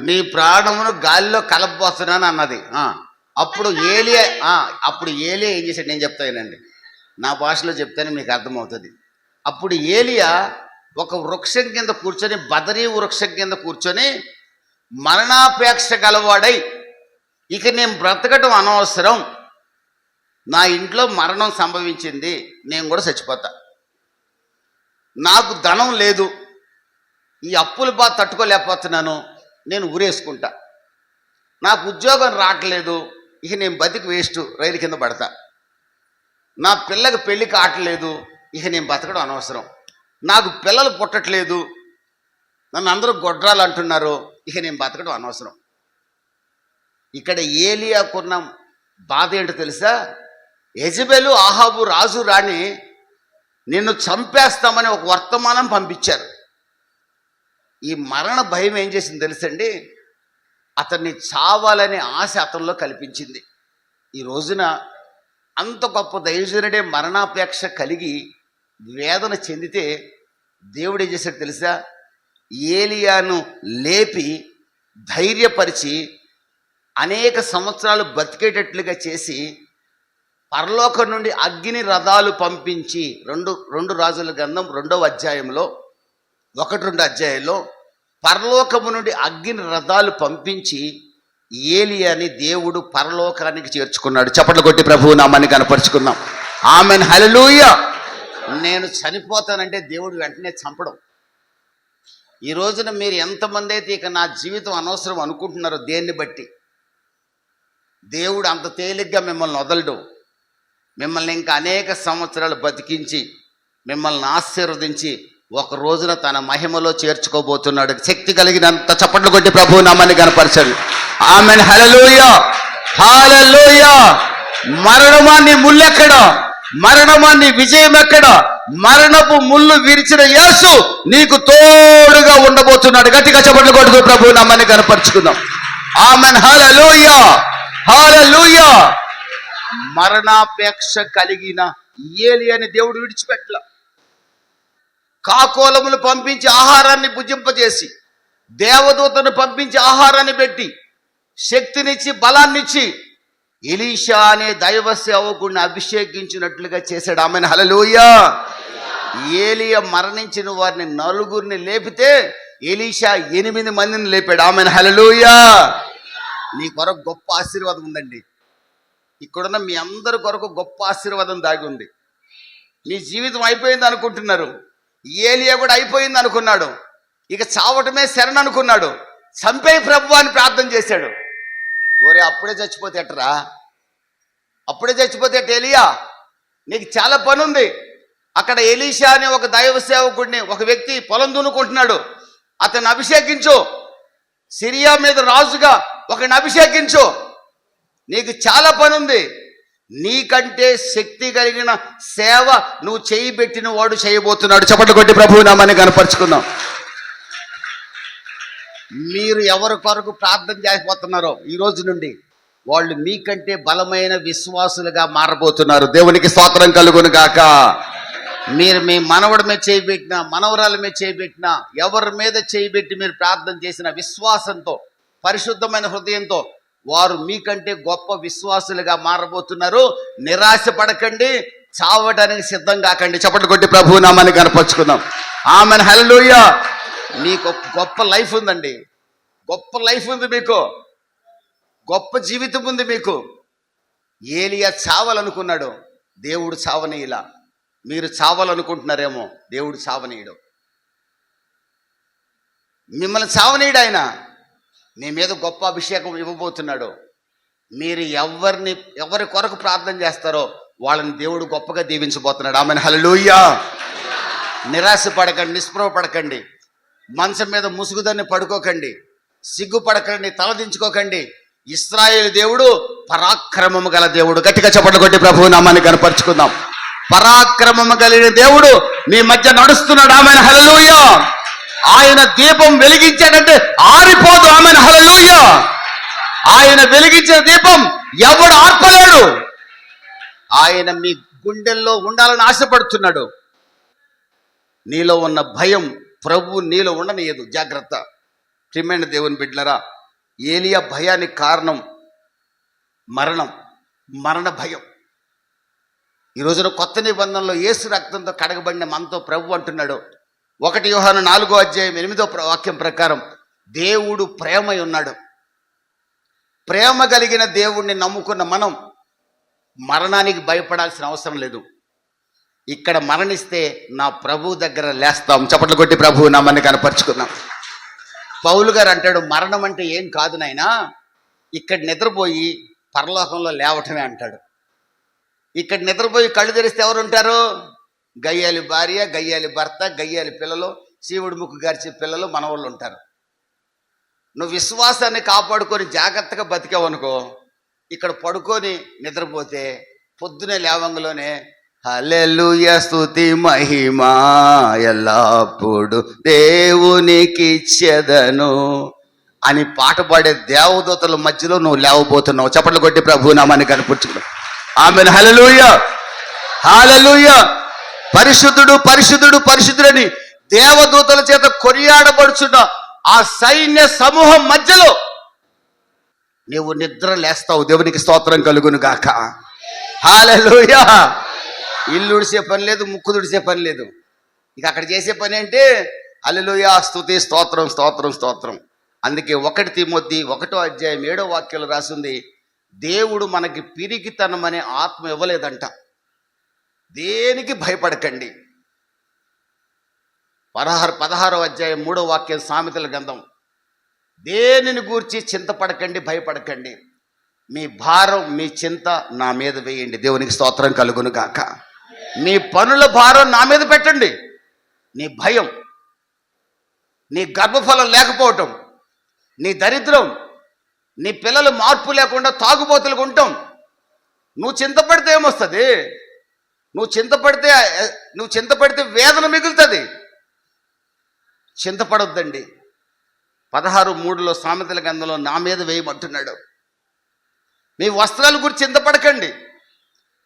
Speaker 3: నీ ప్రాణమును గాలిలో కలపబోతున్నాను అన్నది. అప్పుడు ఏలియా ఏం చేశాడు నేను చెప్తానండి, నా భాషలో చెప్తాను మీకు అర్థమవుతుంది. అప్పుడు ఏలియా ఒక వృక్షం కింద కూర్చొని, బదరీ వృక్షం కింద కూర్చొని మరణాపేక్ష గలవాడై, ఇక నేను బ్రతకటం అనవసరం, నా ఇంట్లో మరణం సంభవించింది, నేను కూడా చచ్చిపోతా, నాకు ధనం లేదు, ఈ అప్పుల బాధ తట్టుకోలేకపోతున్నాను, నేను ఊరేసుకుంటా, నాకు ఉద్యోగం రావట్లేదు, ఇక నేను బతికి వేస్ట్, రైలు కింద పడతా, నా పిల్లకి పెళ్ళి కావట్లేదు, ఇక నేను బతకడం అనవసరం, నాకు పిల్లలు పుట్టట్లేదు, నన్ను అందరూ గొడ్రాలు అంటున్నారు, ఇక నేను బతకడం అనవసరం. ఇక్కడ ఏలియాకున్న బాధ ఏంటో తెలుసా? యెజెబెలు అహాబు రాజు రాణి నిన్ను చంపేస్తామని ఒక వర్తమానం పంపించారు. ఈ మరణ భయం ఏం చేసింది తెలుసండి? అతన్ని చావాలనే ఆశ అతనిలో కల్పించింది. ఈ రోజున అంత గొప్ప దైవజనుడే మరణాపేక్ష కలిగి వేదన చెందితే దేవుడు ఏం చేశాడు తెలుసా? ఏలియాను లేపి ధైర్యపరిచి అనేక సంవత్సరాలు బతికేటట్లుగా చేసి
Speaker 2: పరలోకం నుండి అగ్ని రథాలు పంపించి రెండు రాజుల గ్రంథం 2వ అధ్యాయంలో 1-2 అధ్యాయంలో పరలోకము నుండి అగ్ని రథాలు పంపించి ఏలియాని దేవుడు పరలోకానికి చేర్చుకున్నాడు. చప్పట్లు కొట్టి ప్రభువు నామాన్ని కనపరుచుకుందాం. ఆమెన్, హల్లెలూయా. నేను చనిపోతానంటే దేవుడు వెంటనే చంపడం. ఈ రోజున మీరు ఎంతమంది అయితే ఇక నా జీవితం అనవసరం అనుకుంటున్నారో దేన్ని బట్టి, దేవుడు అంత తేలిగ్గా మిమ్మల్ని వదలడు. మిమ్మల్ని ఇంకా అనేక సంవత్సరాలు బతికించి మిమ్మల్ని ఆశీర్వదించి ఒక రోజున తన మహిమలో చేర్చుకోబోతున్నాడు. శక్తి కలిగినంత చప్పట్లు కొట్టి ప్రభువు నామాన్ని కనపరచండి. ఆమెన్, హల్లెలూయా, హల్లెలూయా. మరణమా నీ ముల్లెక్కడ? మరణమా నీ విజయం ఎక్కడ? మరణపు ముళ్ళు విరిచిన యేసు నీకు తోడుగా ఉండబోతున్నాడు. గట్టిగా చప్పట్లు కొడుతూ ప్రభువు నామాన్ని కనపరుచుకుందాం. ఆమెన్, హల్లెలూయా, హల్లెలూయా. మరణాపేక్ష కలిగిన ఏలియాని దేవుడు విడిచిపెట్టల. కాకోలములు పంపించి ఆహారాన్ని భుజింపజేసి, దేవదూతను పంపించి ఆహారాన్ని పెట్టి, శక్తినిచ్చి బలాన్నిచ్చి ఎలీషా అనే దైవ సేవకుడిని అభిషేకించినట్లుగా చేశాడు. ఆమెన్, హల్లెలూయా. ఏలియా మరణించిన వారిని 4 లేపితే ఎలీషా 8 మందిని లేపాడు. ఆమెన్, హల్లెలూయా. నీ కొరకు గొప్ప ఆశీర్వాదం ఉందండి. ఇక్కడున్న మీ అందరి కొరకు గొప్ప ఆశీర్వాదం దాగి ఉంది. మీ జీవితం అయిపోయింది అనుకుంటున్నారు. ఏలియా కూడా అయిపోయింది అనుకున్నాడు. ఇక చావటమే శరణ్ అనుకున్నాడు. చంపేయి ప్రభు అని ప్రార్థన చేశాడు. ఓరే, అప్పుడే చచ్చిపోతే ఎట్టరా? అప్పుడే చచ్చిపోతే ఎట్ట ఏలియా? నీకు చాలా పని ఉంది. అక్కడ ఎలీషా అనే ఒక దైవ సేవకుడిని, ఒక వ్యక్తి పొలం దున్నుకుంటున్నాడు, అతన్ని అభిషేకించు. సిరియా మీద రాజుగా ఒకరిని అభిషేకించు. నీకు చాలా పని ఉంది. నీకంటే శక్తి కలిగిన సేవ నువ్వు చేయి పెట్టిన వాడు చేయబోతున్నాడు. చప్పట్లు కొట్టి ప్రభువు నామాన్ని కనపరుచుకుందాం. మీరు ఎవరి కొరకు ప్రార్థన చేయబోతున్నారో ఈ రోజు నుండి వాళ్ళు మీకంటే బలమైన విశ్వాసులుగా మారబోతున్నారు. దేవునికి స్తోత్రం కలుగును గాక. మీరు మీ మనవడి మీద చేయబెట్టినా, మనవరాల మీద చేయబెట్టినా, ఎవరి మీద చేయబెట్టి మీరు ప్రార్థన చేసిన విశ్వాసంతో, పరిశుద్ధమైన హృదయంతో వారు మీకంటే గొప్ప విశ్వాసులుగా మారబోతున్నారు. నిరాశ పడకండి, చావడానికి సిద్ధం కాకండి. చప్పట్లు కొట్టి ప్రభువు నామాన్ని కనపరుచుకుందాం. ఆమెన్, హల్లెలూయా. మీకు గొప్ప లైఫ్ ఉందండి. గొప్ప లైఫ్ ఉంది మీకు. గొప్ప జీవితం ఉంది మీకు. ఏలియా చావాలనుకున్నాడు, దేవుడు చావనీయలా. మీరు చావాలనుకుంటున్నారేమో, దేవుడు చావనీయడు. మిమ్మల్ని చావనీయడు. ఆయన మీ మీద గొప్ప అభిషేకం ఇవ్వబోతున్నాడు. మీరు ఎవరి కొరకు ప్రార్థన చేస్తారో వాళ్ళని దేవుడు గొప్పగా దీవించబోతున్నాడు. ఆమెన్, హల్లెలూయా. నిరాశ పడకండి, నిస్పృహ పడకండి, మంచం మీద ముసుగుదాన్ని పడుకోకండి, సిగ్గుపడకండి, తలదించుకోకండి. ఇశ్రాయేలు దేవుడు పరాక్రమము గల దేవుడు. గట్టిగా చప్పట్లు కొట్టి ప్రభువు నామాన్ని కనపరుచుకుందాం. పరాక్రమము కలిగిన దేవుడు మీ మధ్య నడుస్తున్నాడు. ఆమెన్, హల్లెలూయా. ఆయన దీపం వెలిగించాడంటే ఆరిపోదు. ఆమెన్, హల్లెలూయా. ఆయన వెలిగించిన దీపం ఎవడు ఆర్పలేడు. ఆయన మీ గుండెల్లో ఉండాలని ఆశపడుతున్నాడు. నీలో ఉన్న భయం ప్రభు నీలో ఉండనీయదు. జాగ్రత్త. ప్రియమైన దేవుని బిడ్డలారా, ఏలియా భయానికి కారణం మరణ భయం. ఈ రోజున కొత్త నిబంధనలో యేసు రక్తంతో కడగబడిన మనతో ప్రభు అంటున్నాడు. 1 యోహాను 4వ అధ్యాయం 8వ వాక్యం ప్రకారం దేవుడు ప్రేమై ఉన్నాడు. ప్రేమ కలిగిన దేవుణ్ణి నమ్ముకున్న మనం మరణానికి భయపడాల్సిన అవసరం లేదు. ఇక్కడ మరణిస్తే నా ప్రభు దగ్గర లేస్తాం. చప్పట్లు కొట్టి ప్రభువు నామాన్ని కనపరుచుకుందాం. పౌలు గారు అంటాడు, మరణం అంటే ఏం కాదు నాయనా, ఇక్కడ నిద్రపోయి పరలోకంలో లేవటమే అంటాడు. ఇక్కడ నిద్రపోయి కళ్ళు తెరిస్తే ఎవరు ఉంటారు? గయ్యాలి భార్య, గయ్యాలి భర్త, గయ్యాలి పిల్లలు, శివుడు ముక్కు గార్చే పిల్లలు, మనవాళ్ళు ఉంటారు. నువ్వు విశ్వాసాన్ని కాపాడుకొని జాగ్రత్తగా బతికావనుకో, ఇక్కడ పడుకొని నిద్రపోతే పొద్దునే లేవంగలోనే హల్లెలూయా స్తుతి మహిమా ఎల్లప్పుడు దేవునికిచ్చెదను అని పాట పాడే దేవదూతల మధ్యలో నువ్వు లేవబోతున్నావు. చప్పట్లు కొట్టి ప్రభువు నామాన్ని కనపరుచుకున్నావు. ఆమెన్, హల్లెలూయా, హల్లెలూయా. పరిశుద్ధుడు పరిశుద్ధుడు పరిశుద్ధుడని దేవదూతల చేత కొనియాడబడుచున్న ఆ సైన్య సమూహం మధ్యలో నీవు నిద్ర లేస్తావు. దేవునికి స్తోత్రం కలుగును గాక. హల్లెలూయా. ఇల్లు ఉడిసే పని లేదు, ముక్కు తుడిసే పని లేదు. ఇక అక్కడ చేసే పని అంటే హల్లెలూయా, స్తుతి, స్తోత్రం, స్తోత్రం, స్తోత్రం. అందుకే 1 తిమోతి 1:7 రాసింది, దేవుడు మనకి పిరికితనం అనే ఆత్మ ఇవ్వలేదంట. దేనికి భయపడకండి. 16 సామెతల గ్రంథం, దేనిని గూర్చి చింతపడకండి, భయపడకండి, మీ భారం మీ చింత నా మీద వేయండి. దేవునికి స్తోత్రం కలుగును గాక. మీ పనుల భారం నా మీద పెట్టండి. నీ భయం, నీ గర్భఫలం లేకపోవటం, నీ దరిద్రం, నీ పిల్లలు మార్పు లేకుండా తాగుబోతులుగా ఉంటాం, నువ్వు చింతపడితే ఏమొస్తుంది? నువ్వు చింతపడితే వేదన మిగులుతుంది. చింతపడొద్దండి. 16:3 సామెతల గ్రంథంలో నా మీద వేయమంటున్నాడు. మీ వస్త్రాల గురించి చింతపడకండి,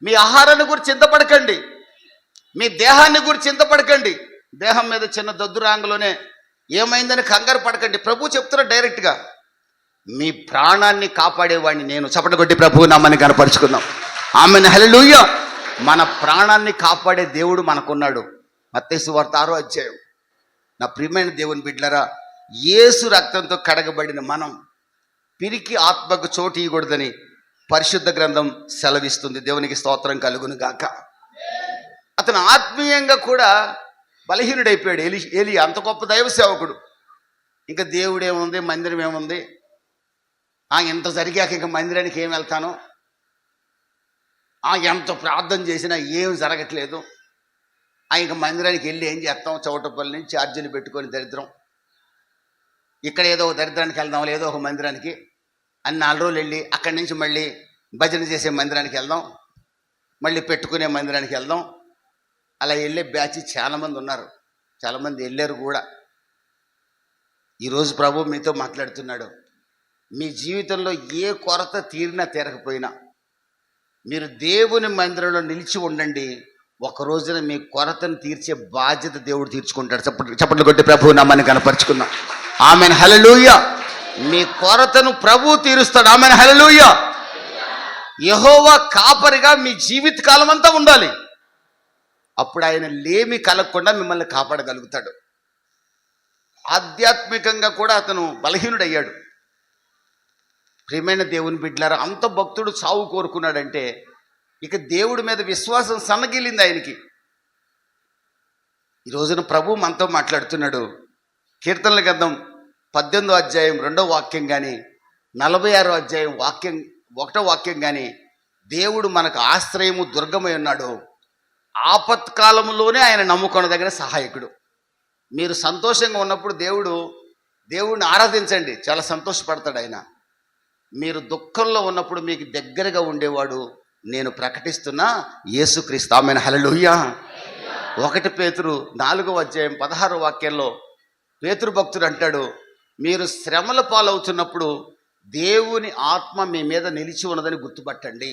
Speaker 2: మీ ఆహారాన్ని గురించి చింతపడకండి, మీ దేహాన్ని గురించి చింతపడకండి. దేహం మీద చిన్న దద్దురాంగలోనే ఏమైందని కంగారు పడకండి. ప్రభు చెప్తున్నా డైరెక్ట్గా, మీ ప్రాణాన్ని కాపాడేవాడిని నేను. చప్పట్లు కొట్టి ప్రభువు నామని కనపరుచుకుందాం. ఆమెన్, హల్లెలూయా. మన ప్రాణాన్ని కాపాడే దేవుడు మనకున్నాడు. మత్తయి సువార్త 6 నా ప్రియమైన దేవుని బిడ్డలారా, యేసు రక్తంతో కడగబడిన మనం పిరికి ఆత్మకు చోటు ఇవ్వకూడదని పరిశుద్ధ గ్రంథం సెలవిస్తుంది. దేవునికి స్తోత్రం కలుగును గాక. అతను ఆత్మీయంగా కూడా బలహీనుడైపోయాడు. ఏలి అంత గొప్ప దైవ సేవకుడు. ఇంకా దేవుడు ఏముంది, మందిరం ఏముంది, ఎంత జరిగాక ఇంకా మందిరానికి ఏం వెళ్తాను, ఎంత ప్రార్థన చేసినా ఏం జరగట్లేదు, ఇంకా మందిరానికి వెళ్ళి ఏం చేస్తాం, చౌటపల్లి నుంచి ఛార్జీలు పెట్టుకొని దరిద్రం, ఇక్కడ ఏదో ఒక దరిద్రానికి వెళ్దాం, ఏదో ఒక మందిరానికి అని 4 రోజులు వెళ్ళి అక్కడి నుంచి మళ్ళీ భజన చేసే మందిరానికి వెళ్దాం, మళ్ళీ పెట్టుకునే మందిరానికి వెళ్దాం. అలా వెళ్ళే బ్యాచ్ చాలామంది ఉన్నారు, చాలామంది వెళ్ళారు కూడా. ఈరోజు ప్రభు మీతో మాట్లాడుతున్నాడు. మీ జీవితంలో ఏ కొరత తీరినా తీరకపోయినా మీరు దేవుని మందిరంలో నిలిచి ఉండండి. ఒక రోజున మీ కొరతను తీర్చే బాధ్యత దేవుడు తీర్చుకుంటాడు. చప్పట్లు కొట్టి ప్రభువు నామాన్ని కనపరుచుకుందాం. ఆమెన్, హల్లెలూయా. మీ కొరతను ప్రభు తీరుస్తాడు. ఆమెన్, హల్లెలూయా. యెహోవా కాపరిగా మీ జీవిత కాలం అంతా ఉండాలి. అప్పుడు ఆయన లేమి కలగకుండా మిమ్మల్ని కాపాడగలుగుతాడు. ఆధ్యాత్మికంగా కూడా అతను బలహీనుడయ్యాడు. ప్రియమైన దేవుని బిడ్డలారా, అంత భక్తుడు చావు కోరుకున్నాడంటే ఇక దేవుడి మీద విశ్వాసం సన్నగిల్లింది ఆయనకి. ఈ రోజున ప్రభు మనతో మాట్లాడుతున్నాడు. కీర్తనల గ్రంథం 18:2 కానీ 46 1 కానీ దేవుడు మనకు ఆశ్రయము దుర్గమై ఉన్నాడు. ఆపత్కాలంలోనే ఆయన నమ్ముకొనదగిన సహాయకుడు. మీరు సంతోషంగా ఉన్నప్పుడు దేవుడిని ఆరాధించండి, చాలా సంతోషపడతాడు ఆయన. మీరు దుఃఖంలో ఉన్నప్పుడు మీకు దగ్గరగా ఉండేవాడు నేను ప్రకటిస్తున్నా యేసుక్రీస్తు. ఆమేన్, హల్లెలూయా. 1 పేతురు 4:16 పేతురు భక్తుడు అంటాడు, మీరు శ్రమల పాలవుతున్నప్పుడు దేవుని ఆత్మ మీ మీద నిలిచి ఉన్నదని గుర్తుపట్టండి.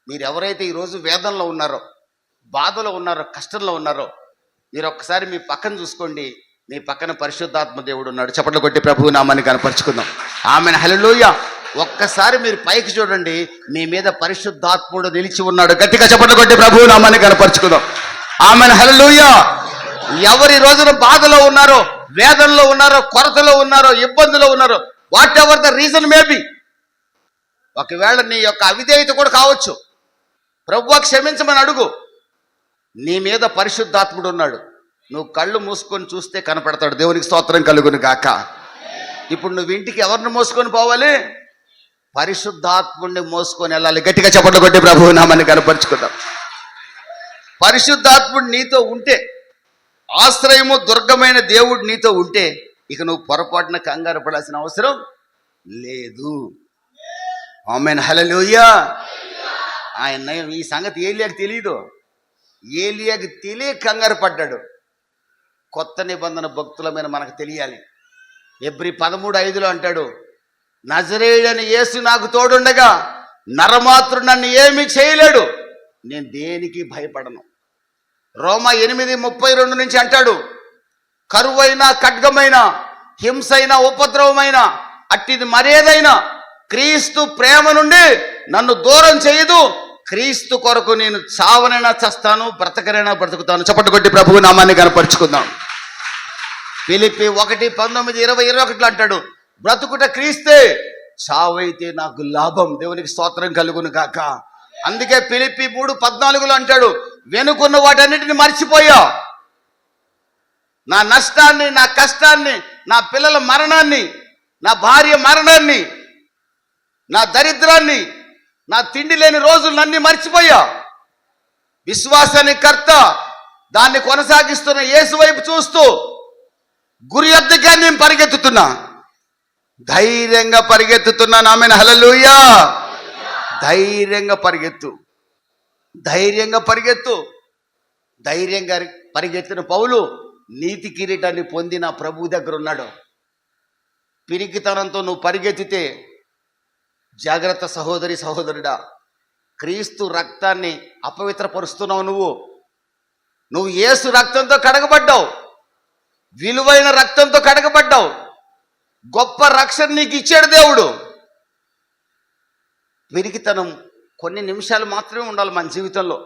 Speaker 2: మీరు ఎవరైతే ఈరోజు వేదనలో ఉన్నారో, బాధలో ఉన్నారో, కష్టంలో ఉన్నారో, మీరు ఒక్కసారి మీ పక్కన చూసుకోండి. మీ పక్కన పరిశుద్ధాత్మ దేవుడు ఉన్నాడు. చప్పట్లు కొట్టి ప్రభువు నామాన్ని కనపరుచుకుందాం. ఆమేన్, హల్లెలూయా. ఒక్కసారి మీరు పైకి చూడండి, మీ మీద పరిశుద్ధాత్ముడు నిలిచి ఉన్నాడు. గట్టిగా చప్పట్లు కొట్టి ప్రభువు నామాన్ని కనపరుచుకుందాం. ఆమేన్, హల్లెలూయా. ఎవరి రోజున బాధలో ఉన్నారో, వేదనలో ఉన్నారో, కొరతలో ఉన్నారో, ఇబ్బందులో ఉన్నారో, what ever the reason maybe, ఒకవేళ నీ యొక్క అవిధేయత కూడా కావచ్చు, ప్రభువా క్షమించమని అడుగు. నీ మీద పరిశుద్ధాత్ముడు ఉన్నాడు. నువ్వు కళ్ళు మూసుకొని చూస్తే కనపడతాడు. దేవునికి స్తోత్రం కలుగును గాక. ఇప్పుడు నువ్వు ఇంటికి ఎవరిని మోసుకొని పోవాలి? పరిశుద్ధాత్ముడిని మోసుకొని వెళ్ళాలి. గట్టిగా చప్పట్లు కొట్టి ప్రభువు నామాన్ని కనపరుచుకుందాం. పరిశుద్ధాత్ముడు నీతో ఉంటే, ఆశ్రయము దుర్గమైన దేవుడు నీతో ఉంటే ఇక నువ్వు పొరపాటున కంగారు పడాల్సిన అవసరం లేదు. ఆమేన్, హల్లెలూయా. ఆయన ఈ సంగతి ఏలియాకి తెలియదు. ఏలియాకి తెలియక కంగారు పడ్డాడు. కొత్త నిబంధన భక్తులమైన మనకు తెలియాలి. ఎబ్రీ 13:5 అంటాడు, నజరేయుడైన యేసు నాకు తోడుండగా నరమాత్రుడు నన్ను ఏమీ చేయలేడు, నేను దేనికి భయపడను. రోమా 8:32 నుంచి అంటాడు, కరువైన, ఖడ్గమైన, హింసైన, ఉపద్రవమైన అట్టిది మరేదైనా క్రీస్తు ప్రేమ నుండి నన్ను దూరం చేయదు. క్రీస్తు కొరకు నేను చావనైనా చస్తాను, బ్రతకనైనా బ్రతుకుతాను. చప్పట్లు కొట్టి ప్రభువు నామాన్ని కనపరుచుకుందాం. ఫిలిప్పీ 1:19-20-21 అంటాడు, బ్రతుకుట క్రీస్తే, చావైతే నాకు లాభం. దేవునికి స్తోత్రం కలుగును గాక. అందుకే ఫిలిప్పీ 3:14 అంటాడు, వెనుకున్న వాటన్నిటిని మర్చిపోయా, నా నష్టాన్ని, నా కష్టాన్ని, నా పిల్లల మరణాన్ని, నా భార్య మరణాన్ని, నా దరిద్రాన్ని, నా తిండి లేని రోజులన్నీ మర్చిపోయా, విశ్వాసాన్ని కర్త, దాన్ని కొనసాగిస్తున్న యేసు వైపు చూస్తూ గురి యొద్దకే నేను పరిగెత్తుతున్నా, ధైర్యంగా పరిగెత్తుతున్నాను. ఆమేన్, హల్లెలూయా. ధైర్యంగా పరిగెత్తు, ధైర్యంగా పరిగెత్తు. ధైర్యంగా పరిగెత్తిన పౌలు నీతి కిరీటాన్ని పొంది నా ప్రభు దగ్గర ఉన్నాడు. పిరికితనంతో నువ్వు పరిగెత్తితే జాగ్రత్త సహోదరి సహోదరుడా, క్రీస్తు రక్తాన్ని అపవిత్రపరుస్తున్నావు. నువ్వు యేసు రక్తంతో కడగబడ్డావు, విలువైన రక్తంతో కడగబడ్డావు. గొప్ప రక్షణ నీకు ఇచ్చాడు దేవుడు. పిరికితనం కొన్ని నిమిషాలు మాత్రమే ఉండాలి మన జీవితంలో,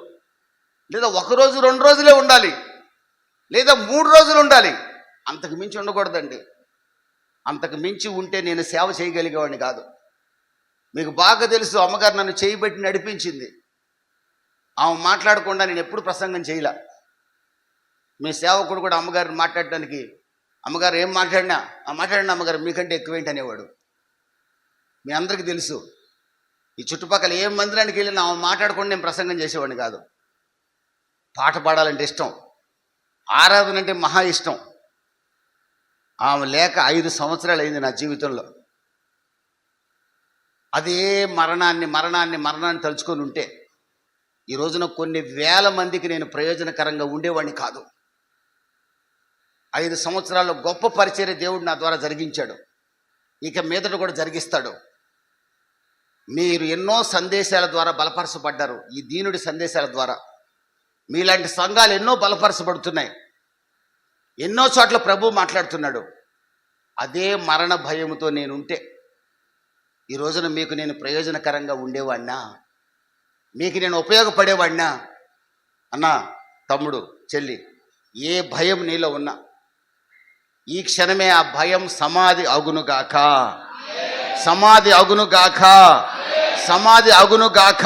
Speaker 2: లేదా 1 రోజు 2 రోజులే ఉండాలి, లేదా 3 రోజులు ఉండాలి. అంతకు మించి ఉండకూడదండి. అంతకు మించి ఉంటే నేను సేవ చేయగలిగేవాడిని కాదు. మీకు బాగా తెలుసు, అమ్మగారు నన్ను చేయబెట్టి నడిపించింది. ఆమె మాట్లాడకుండా నేను ఎప్పుడు ప్రసంగం చేయలే. మీ సేవకుడు కూడా అమ్మగారిని మాట్లాడడానికి, అమ్మగారు ఏం మాట్లాడినా మాట్లాడినా అమ్మగారు మీకంటే ఎక్కువేంటి అనేవాడు. మీ అందరికీ తెలుసు. ఈ చుట్టుపక్కల ఏ మందిరానికి వెళ్ళినా ఆమె మాట్లాడకుండా నేను ప్రసంగం చేసేవాడిని కాదు. పాట పాడాలంటే ఇష్టం, ఆరాధన అంటే మహా ఇష్టం. ఆమె లేక 5 సంవత్సరాలు అయింది నా జీవితంలో. అదే మరణాన్ని తలుచుకొని ఉంటే ఈ రోజున కొన్ని వేల మందికి నేను ప్రయోజనకరంగా ఉండేవాడిని కాదు. 5 సంవత్సరాల్లో గొప్ప పరిచర్య దేవుడు నా ద్వారా జరిగించాడు, ఇక మీదట కూడా జరిగిస్తాడు. మీరు ఎన్నో సందేశాల ద్వారా బలపరచబడ్డారు. ఈ దీనుడి సందేశాల ద్వారా మీలాంటి సంఘాలు ఎన్నో బలపరచబడుతున్నాయి. ఎన్నో చోట్ల ప్రభు మాట్లాడుతున్నాడు. అదే మరణ భయముతో నేనుంటే ఈ రోజున మీకు నేను ప్రయోజనకరంగా ఉండేవాడినా, మీకు నేను ఉపయోగపడేవాడినా? అన్నా, తమ్ముడు, చెల్లి, ఏ భయం నీలో ఉన్నా ఈ క్షణమే ఆ భయం సమాధి అగునుగాక, సమాధి అగునుగాక, సమాధి అగునుగాక.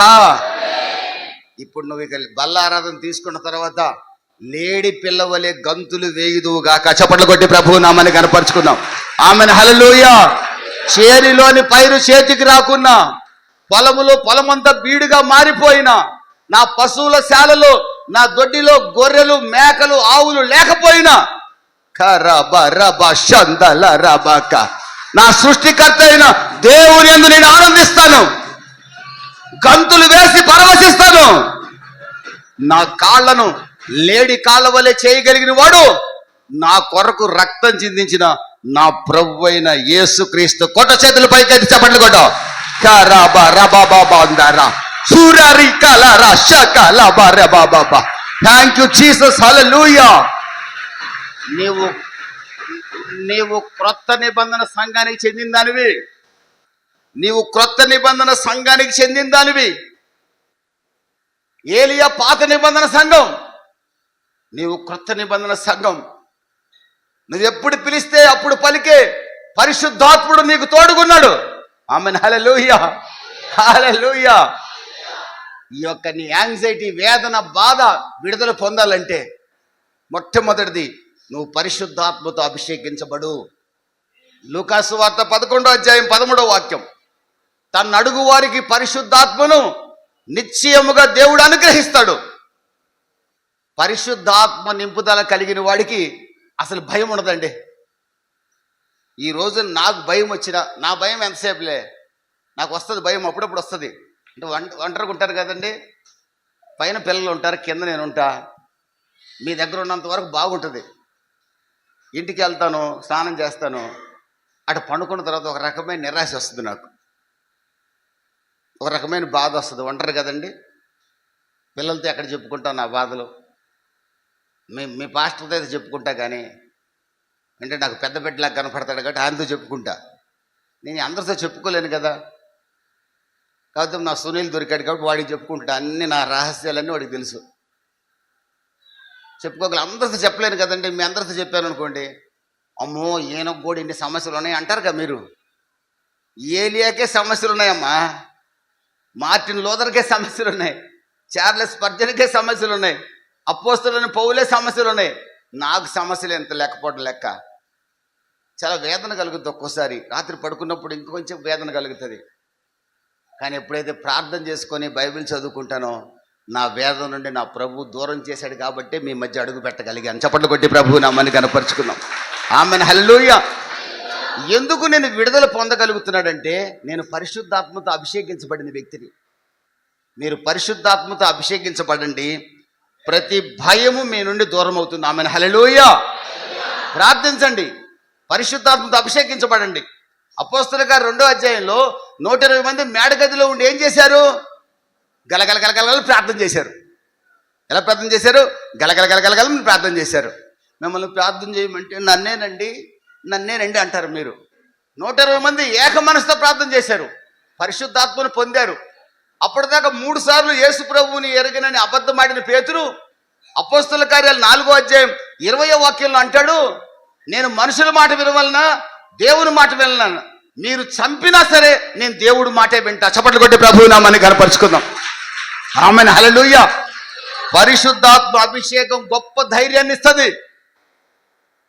Speaker 2: ఇప్పుడు నువ్వు ఇక బల్లారాధన తీసుకున్న తర్వాత లేడి పిల్లవలే గంతులు వేయుదువుగాక. చప్పట్లు కొట్టి ప్రభువు నామని కనపరుచుకుందాం. ఆమెను హల్లెలూయా. చేరిలోని పైరు చేతికి రాకున్నా, పొలములో పొలమంతా బీడుగా మారిపోయినా, నా పశువుల శాలలో నా దొడ్డిలో గొర్రెలు మేకలు ఆవులు లేకపోయినా, నా సృష్టికర్త అయిన దేవుని యందు నేను ఆనందిస్తాను, గంతులు వేసి పరవశిస్తాను. నా కాళ్లను లేడి కాళ్ళ వలె చేయగలిగిన వాడు నా కొరకు రక్తం చిందించిన నా ప్రభు అయిన యేసుక్రీస్తు. కొట్ట చేతుల పైకి చప్పట్లు కొట్ట. థ్యాంక్ యూ జీసస్, హల్లెలూయా. నీవు క్రొత్త నిబంధన సంఘానికి చెందిన దానివి. నీవు క్రొత్త నిబంధన సంఘానికి చెందిన దానివి. ఏలియా పాత నిబంధన సంఘం, నీవు క్రొత్త నిబంధన సంఘం. నువ్వు ఎప్పుడు పిలిస్తే అప్పుడు పలికే పరిశుద్ధాత్ముడు నీకు తోడుగున్నాడు. ఆమెన్, హల్లెలూయా, హల్లెలూయా. ఈ యొక్క నీ యాంగ్జైటీ, వేదన, బాధ విడుదల పొందాలంటే మొట్టమొదటిది నువ్వు పరిశుద్ధాత్మతో అభిషేకించబడు. లూకాసు వార్త 11:13 తన అడుగు వారికి పరిశుద్ధాత్మను నిశ్చయముగా దేవుడు అనుగ్రహిస్తాడు. పరిశుద్ధాత్మ నింపుదల కలిగిన వాడికి అసలు భయం ఉండదండి. ఈ రోజు నాకు భయం వచ్చినా, నా భయం ఎంతసేపులే, నాకు వస్తుంది భయం, అప్పుడప్పుడు వస్తుంది. అంటే ఒంటరిగా ఉంటారు కదండి, పైన పిల్లలు ఉంటారు, కింద నేను ఉంటా. మీ దగ్గర ఉన్నంత వరకు బాగుంటుంది. ఇంటికి వెళ్తాను, స్నానం చేస్తాను, అటు పండుకున్న తర్వాత ఒక రకమైన నిరాశ వస్తుంది, నాకు ఒక రకమైన బాధ వస్తుంది. ఒంటరి కదండి, పిల్లలతో ఎక్కడ చెప్పుకుంటాను నా బాధలు. మీ పాస్టర్తో అయితే చెప్పుకుంటా, కానీ అంటే నాకు పెద్ద బిడ్డలాగా కనపడతాడు కాబట్టి ఆయనతో చెప్పుకుంటా. నేను అందరితో చెప్పుకోలేను కదా.
Speaker 3: కాకపోతే నా సునీల్ దొరికాడు కాబట్టి వాడికి చెప్పుకుంటా అన్ని నా రహస్యాలన్నీ వాడికి తెలుసు. చెప్పుకోగల అందరితో చెప్పలేను కదండి. మీ అందరితో చెప్పాను అనుకోండి, అమ్మో ఈయనకు కూడా ఇన్ని సమస్యలు ఉన్నాయి అంటారు కదా మీరు. ఏలియాకే సమస్యలు ఉన్నాయమ్మా, మార్టిన్ లూథర్కే సమస్యలు ఉన్నాయి, చార్లెస్ స్పర్జన్కే సమస్యలు ఉన్నాయి, అపోస్తలుని పౌలే సమస్యలు ఉన్నాయి. నాకు సమస్యలు ఎంత లేకపోవడం లెక్క. చాలా వేదన కలుగుతుంది ఒక్కోసారి. రాత్రి పడుకున్నప్పుడు ఇంకొంచెం వేదన కలుగుతుంది. కానీ ఎప్పుడైతే ప్రార్థన చేసుకొని బైబిల్ చదువుకుంటానో నా వేదన నుండి నా ప్రభు దూరం చేశాడు కాబట్టి మీ మధ్య అడుగు పెట్టగలిగాను. చప్పట్లు కొట్టి ప్రభు నామని కనపరుచుకున్నాం. Amen hallelujah. ఎందుకు నేను విడుదల పొందగలుగుతున్నాడంటే నేను పరిశుద్ధాత్మతో అభిషేకించబడిన వ్యక్తిని. మీరు పరిశుద్ధాత్మతో అభిషేకించబడండి, ప్రతి భయము మీ నుండి దూరం అవుతుంది. Amen hallelujah. ప్రార్థించండి, పరిశుద్ధాత్మతో అభిషేకించబడండి. అపోస్తలుల గారు 2వ అధ్యాయంలో 120 మంది మేడగదిలో ఉండి ఏం చేశారు? గలగల గలగల ప్రార్థన చేశారు. ఎలా ప్రార్థన చేశారు? గలగల గలగల ప్రార్థన చేశారు. మిమ్మల్ని ప్రార్థన చేయమంటే నన్నేనండి అంటారు మీరు. 120 మంది ఏక మనసుతో ప్రార్థన చేశారు, పరిశుద్ధాత్మను పొందారు. అప్పటిదాకా 3 సార్లు యేసు ప్రభువుని ఎరగనని అబద్ధమాడిన పేతురు అపోస్తలుల కార్యాలు 4వ అధ్యాయం 20వ వాక్యంలో అంటాడు, నేను మనుషుల మాట వినవలనా దేవుని మాట విననా? మీరు చంపినా సరే నేను దేవుడి మాటే వింటా. చప్పట్లు కొట్టి ప్రభువు నామాన్ని కనపరుచుకుందాం. Amen hallelujah. పరిశుద్ధాత్మ అభిషేకం గొప్ప ధైర్యాన్ని ఇస్తుంది.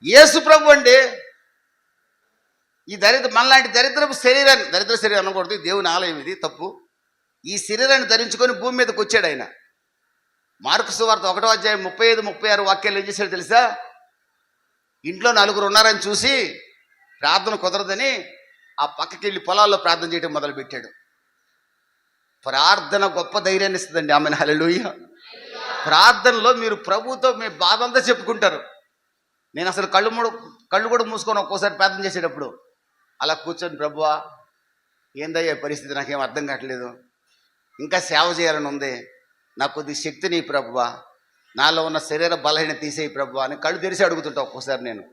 Speaker 3: యేసు ప్రభు అండి ఈ మనలాంటి దరిద్ర శరీరం అనకూడదు, దేవుని ఆలయం ఇది, తప్పు. ఈ శరీరాన్ని ధరించుకొని భూమి మీదకి వచ్చాడు ఆయన. మార్కు సువార్త 1వ అధ్యాయం 35-36 వాక్యాలు ఏం చేశాడు తెలుసా? ఇంట్లో 4 ఉన్నారని చూసి ప్రార్థన కుదరదని ఆ పక్కకి వెళ్ళి పొలాల్లో ప్రార్థన చేయడం మొదలుపెట్టాడు. ప్రార్థన గొప్ప ధైర్యాన్ని ఇస్తుందండి. Amen hallelujah. ప్రార్థనలో మీరు ప్రభువుతో మీ బాధ అంతా చెప్పుకుంటారు. నేను అసలు కళ్ళు కూడా మూసుకొని ఒక్కోసారి ప్రార్థన చేసేటప్పుడు అలా కూర్చొని, ప్రభువా ఏందయ్యా పరిస్థితి, నాకేం అర్థం కావట్లేదు, ఇంకా సేవ చేయాలని ఉంది, నాకు కొద్ది శక్తిని ప్రభువా, నాలో ఉన్న శరీర బలహీన తీసేయి ప్రభువా అని కళ్ళు తెరిచి అడుగుతుంటా ఒక్కోసారి నేను.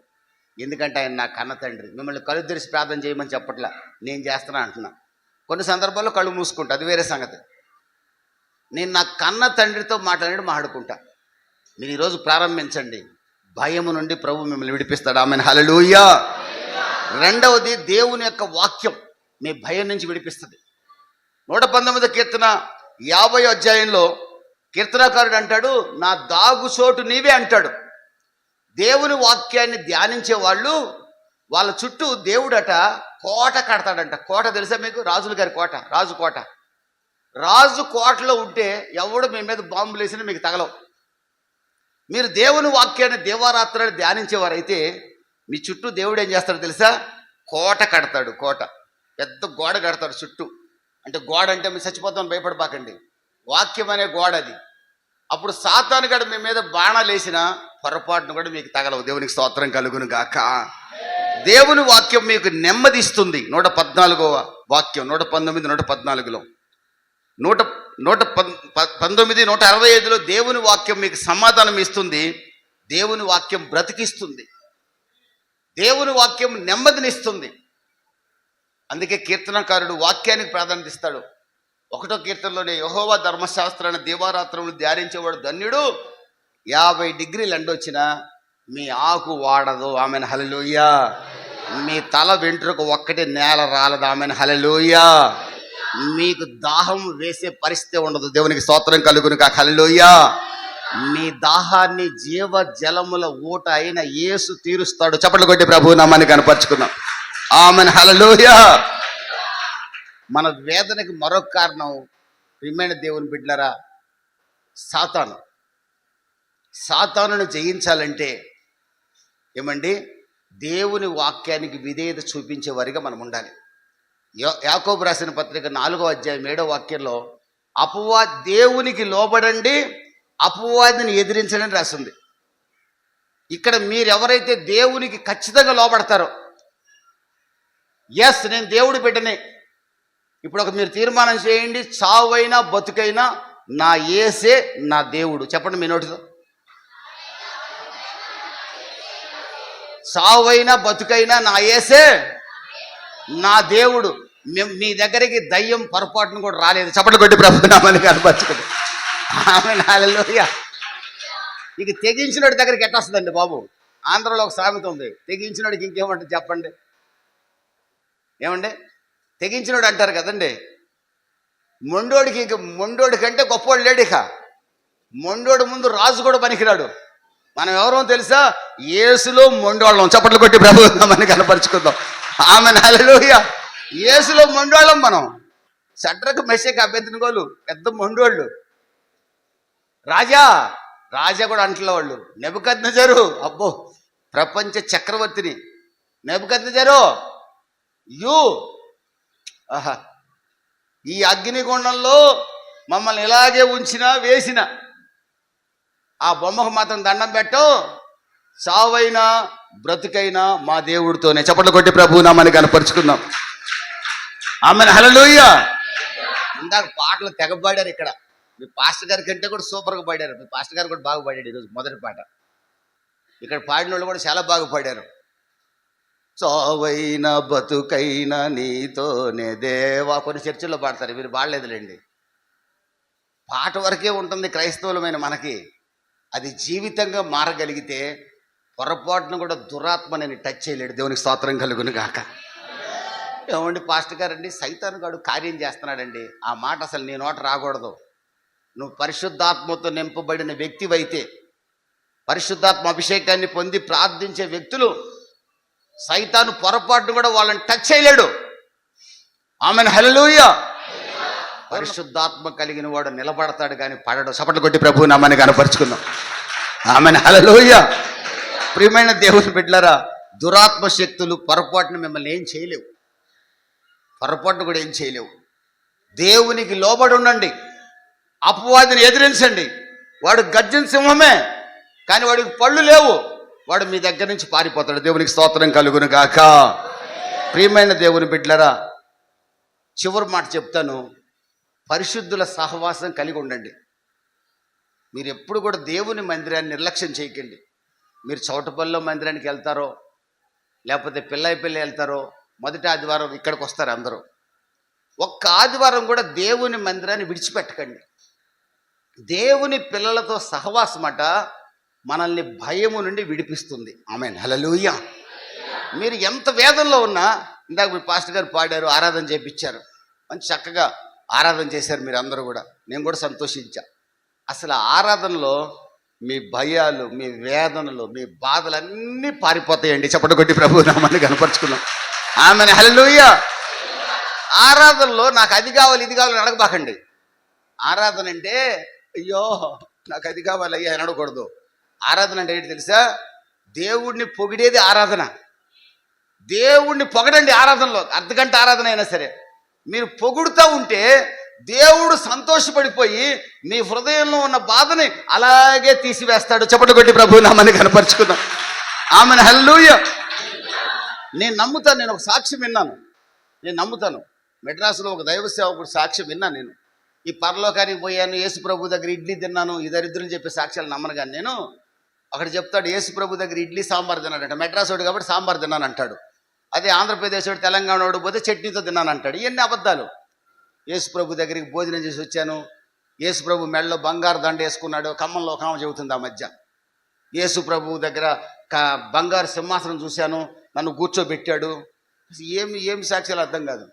Speaker 3: ఎందుకంటే ఆయన నా కన్న తండ్రి. మిమ్మల్ని కళ్ళు తెరిచి ప్రార్థన చేయమని చెప్పట్లా, నేను చేస్తున్నా అంటున్నా. కొన్ని సందర్భాల్లో కళ్ళు మూసుకుంటా, అది వేరే సంగతి. నేను నా కన్న తండ్రితో మాట్లాడుకుంటా. మీరు ఈరోజు ప్రారంభించండి, భయము నుండి ప్రభు మిమ్మల్ని విడిపిస్తాడు. Amen hallelujah. రెండవది, దేవుని యొక్క వాక్యం మీ భయం నుంచి విడిపిస్తుంది. 119వ కీర్తన 50వ అధ్యాయంలో కీర్తనకారుడు అంటాడు, నా దాగు చోటు నీవే అంటాడు. దేవుని వాక్యాన్ని ధ్యానించే వాళ్ళు వాళ్ళ చుట్టూ దేవుడట కోట కడతాడంట. కోట తెలుసా మీకు? రాజుల గారి కోట, రాజు కోట. రాజు కోటలో ఉంటే ఎవడు మీ మీద బాంబులు వేసినా మీకు తగలవు. మీరు దేవుని వాక్యాన్ని దేవారాత్రాలు ధ్యానించేవారైతే మీ చుట్టూ దేవుడు ఏం చేస్తాడు తెలుసా? కోట కడతాడు. కోట, పెద్ద గోడ కడతాడు చుట్టూ. అంటే గోడ అంటే మీరు చచ్చిపోతామని భయపడబాకండి, వాక్యం అనే గోడ అది. అప్పుడు సాతాను గడ మీ మీద బాణాలు వేసినా పొరపాటును కూడా మీకు తగలవు. దేవునికి స్తోత్రం కలుగును గాక. దేవుని వాక్యం మీకు నెమ్మదిస్తుంది. 114వ వాక్యం 119, 114లో 119, 165లో దేవుని వాక్యం మీకు సమాధానం ఇస్తుంది. దేవుని వాక్యం బ్రతికిస్తుంది. దేవుని వాక్యం నెమ్మదినిస్తుంది. అందుకే కీర్తనకారుడు వాక్యానికి ప్రాధాన్యత ఇస్తాడు. 1వ కీర్తనలోనే యెహోవా ధర్మశాస్త్రాన్ని దీవారాత్రములు ధ్యానించేవాడు ధన్యుడు. 50 డిగ్రీలు ఎండొచ్చినా మీ ఆకు వాడదు. Amen hallelujah. మీ తల వెంట్రుక ఒక్కటి నేల రాలదు. Amen hallelujah. మీకు దాహం వేసే పరిస్థితి ఉండదు. దేవునికి స్తోత్రం కలుగును కాక. హల్లెలూయా. మీ దాహాన్ని జీవ జలముల ఊట అయిన యేసు తీరుస్తాడు. చప్పట్లు కొట్టి ప్రభు నామాన్ని కనపరుచుకుందాం. Amen hallelujah. మన వేదనకి మరొక కారణం ప్రియమైన దేవుని బిడ్డలారా, సాతానును జయించాలంటే ఏమండి, దేవుని వాక్యానికి విధేయత చూపించే వారిగా మనం ఉండాలి. యాకోబు రాసిన పత్రిక 4వ అధ్యాయం 7వ వాక్యంలో దేవునికి లోబడండి, అపవాదిని ఎదిరించడని రాసింది. ఇక్కడ మీరు ఎవరైతే దేవునికి ఖచ్చితంగా లోబడతారో, ఎస్ నేను దేవుడి బిడ్డనే, ఇప్పుడు మీరు తీర్మానం చేయండి, చావైనా బతుకైనా నా యేసే నా దేవుడు. చెప్పండి మీ నోటితో. చావైనా బతుకైనా నా యేసే నా దేవుడు. మీ దగ్గరికి దయ్యం పొరపాటును కూడా రాలేదు. చప్పట్లు కొట్టి ప్రభు నామాన్ని కనపరచుకుంది. ఆమేన్, హల్లెలూయా. ఇక తెగించినోడి దగ్గరికి ఎట్ట వస్తుందండి బాబు? ఆంధ్రలో ఒక సామెత ఉంది, తెగించినోడికి ఇంకేమంటుంది చెప్పండి? ఏమండి, తెగించినోడు అంటారు కదండి. మొండోడికి ఇంక మొండోడి కంటే గొప్పోడు లేడు. ఇక మొండోడు ముందు రాజు కూడా పనికిరాడు. మనం ఎవరో తెలుసా? యేసులో మొండోళ్ళం. చప్పట్లు కొట్టి ప్రభు నామాన్ని కనపరుచుకుందాం. ఆమేన్, హల్లెలూయా. యేసులో మొండోళ్ళం మనం. షడ్రకు మెషకు అబేద్నెగోలు పెద్ద మొండోళ్ళు. రాజా కూడా అంటలే వాళ్ళు. నెబుకద్నెజరు, అబ్బో ప్రపంచ చక్రవర్తిని. నెబుకద్నెజరు ఆహా, ఈ అగ్నిగుండంలో మమ్మల్ని ఇలాగే ఉంచినా వేసిన ఆ బొమ్మకు మాత్రం దండం పెట్టం, సావైనా బ్రతుకైనా మా దేవుడితోనే. చప్పట్లు కొట్టి ప్రభు నామాన్ని కనపరుచుకుందాం. ఆమేన్, హల్లెలూయా. ఇందాక పాటలు తెగబాడారు ఇక్కడ. మీ పాస్టర్ గారి కంటే కూడా సూపర్గా పాడారు. మీ పాస్టర్ గారు కూడా బాగా పాడాడు ఈరోజు మొదటి పాట. ఇక్కడ పాడిన వాళ్ళు కూడా చాలా బాగా పాడారు. సావైన బతుకైనా నీతోనే దేవా. కొన్ని చర్చిల్లో పాడతారు, వీరు పాడలేదులేండి. పాట వరకే ఉంటుంది క్రైస్తవులమైన మనకి. అది జీవితంగా మారగలిగితే పొరపాటును కూడా దురాత్మని టచ్ చేయలేడు. దేవునికి స్తోత్రం కలుగును గాక. ఏమండి పాస్టర్ గారండి, సైతాను గాడు కార్యం చేస్తున్నాడండి. ఆ మాట అసలు నీ నోట రాకూడదు. నువ్వు పరిశుద్ధాత్మతో నింపబడిన వ్యక్తివైతే, పరిశుద్ధాత్మ అభిషేకాన్ని పొంది ప్రార్థించే వ్యక్తులు, సైతాను పొరపాటును కూడా వాళ్ళని టచ్ చేయలేడు. ఆమేన్, హల్లెలూయా. పరిశుద్ధాత్మ కలిగిన వాడు నిలబడతాడు కానీ పడడు. చప్పట్లు కొట్టి ప్రభు నామాన్ని కనపరుచుకుందాం. ఆమేన్, హల్లెలూయా. ప్రియమైన దేవుని బిడ్డలారా, దురాత్మ శక్తులు పొరపాటును మిమ్మల్ని ఏం చేయలేవు. పొరపాటును కూడా ఏం చేయలేవు. దేవునికి లోబడి ఉండండి. అపవాదిని ఎదిరించండి. వాడు గర్జన సింహమే, కానీ వాడికి పళ్ళు లేవు. వాడు మీ దగ్గర నుంచి పారిపోతాడు. దేవునికి స్తోత్రం కలుగును గాక. ప్రియమైన దేవుని బిడ్డలారా, చివరి మాట చెప్తాను. పరిశుద్ధుల సహవాసం కలిగి ఉండండి. మీరు ఎప్పుడు కూడా దేవుని మందిరాన్ని నిర్లక్ష్యం చేయకండి. మీరు చౌటపల్లిలో మందిరానికి వెళ్తారో, లేకపోతే పిల్లి వెళ్తారో, మొదటి ఆదివారం ఇక్కడికి వస్తారు అందరూ. ఒక్క ఆదివారం కూడా దేవుని మందిరాన్ని విడిచిపెట్టకండి. దేవుని పిల్లలతో సహవాసమట మనల్ని భయము నుండి విడిపిస్తుంది. ఆమేన్, హల్లెలూయా. మీరు ఎంత వేదనలో ఉన్నా, ఇందాక మీ పాస్టర్ గారు పాడారు, ఆరాధన చేయించారు, మంచి చక్కగా ఆరాధన చేశారు మీరు అందరూ కూడా. నేను కూడా సంతోషించా. అసలు ఆరాధనలో మీ భయాలు, మీ వేదనలు, మీ బాధలు అన్నీ పారిపోతాయండి. చప్పట్లు కొట్టి ప్రభు నామాన్ని కనపరుచుకున్నాం. ఆమేన్, హల్లెలూయా. ఆరాధనలో నాకు అది కావాలి ఇది కావాలని అడగబాకండి. ఆరాధన అంటే అయ్యో నాకు అది కావాలి అయ్యా అని అడగకూడదు. ఆరాధన అంటే ఏంటి తెలుసా? దేవుణ్ణి పొగిడేది ఆరాధన. దేవుణ్ణి పొగడండి ఆరాధనలో. అర్ధగంట ఆరాధన అయినా సరే మీరు పొగుడుతూ ఉంటే దేవుడు సంతోషపడిపోయి మీ హృదయంలో ఉన్న బాధని అలాగే తీసివేస్తాడు. చప్పట్లు కొట్టి ప్రభు నామాన్ని కనపరుచుకుందాం. ఆమేన్, హల్లెలూయా. నేను నమ్ముతాను. నేను ఒక సాక్ష్యం విన్నాను. నేను నమ్ముతాను. మెడ్రాసులో ఒక దైవ సేవకుడు సాక్ష్యం విన్నాను. నేను ఈ పరలోకానికి పోయాను, యేసు ప్రభు దగ్గర ఇడ్లీ తిన్నాను, ఈ దరిద్రులు చెప్పే సాక్ష్యాలు నమ్మను. కానీ నేను అక్కడ చెప్తాడు, యేసు ప్రభు దగ్గర ఇడ్లీ సాంబార్ తిన్నాడంట. మెడ్రాసోడు కాబట్టి సాంబార్ తిన్నాను అంటాడు. అదే ఆంధ్రప్రదేశ్ వాడు, తెలంగాణ వాడు పోతే చట్నీతో తిన్నాను అంటాడు. ఇవన్నీ అబద్ధాలు. యేసు ప్రభు దగ్గరికి భోజనం చేసి వచ్చాను, యేసు ప్రభు మెడలో బంగారు దండ వేసుకున్నాడు, ఖమ్మంలో ఒక ఆమె చెబుతుంది ఆ మధ్య. యేసు ప్రభు దగ్గర బంగారు సింహాసనం చూశాను, నన్ను కూర్చోబెట్టాడు. ఏమి సాక్ష్యాలు అర్థం కాదు.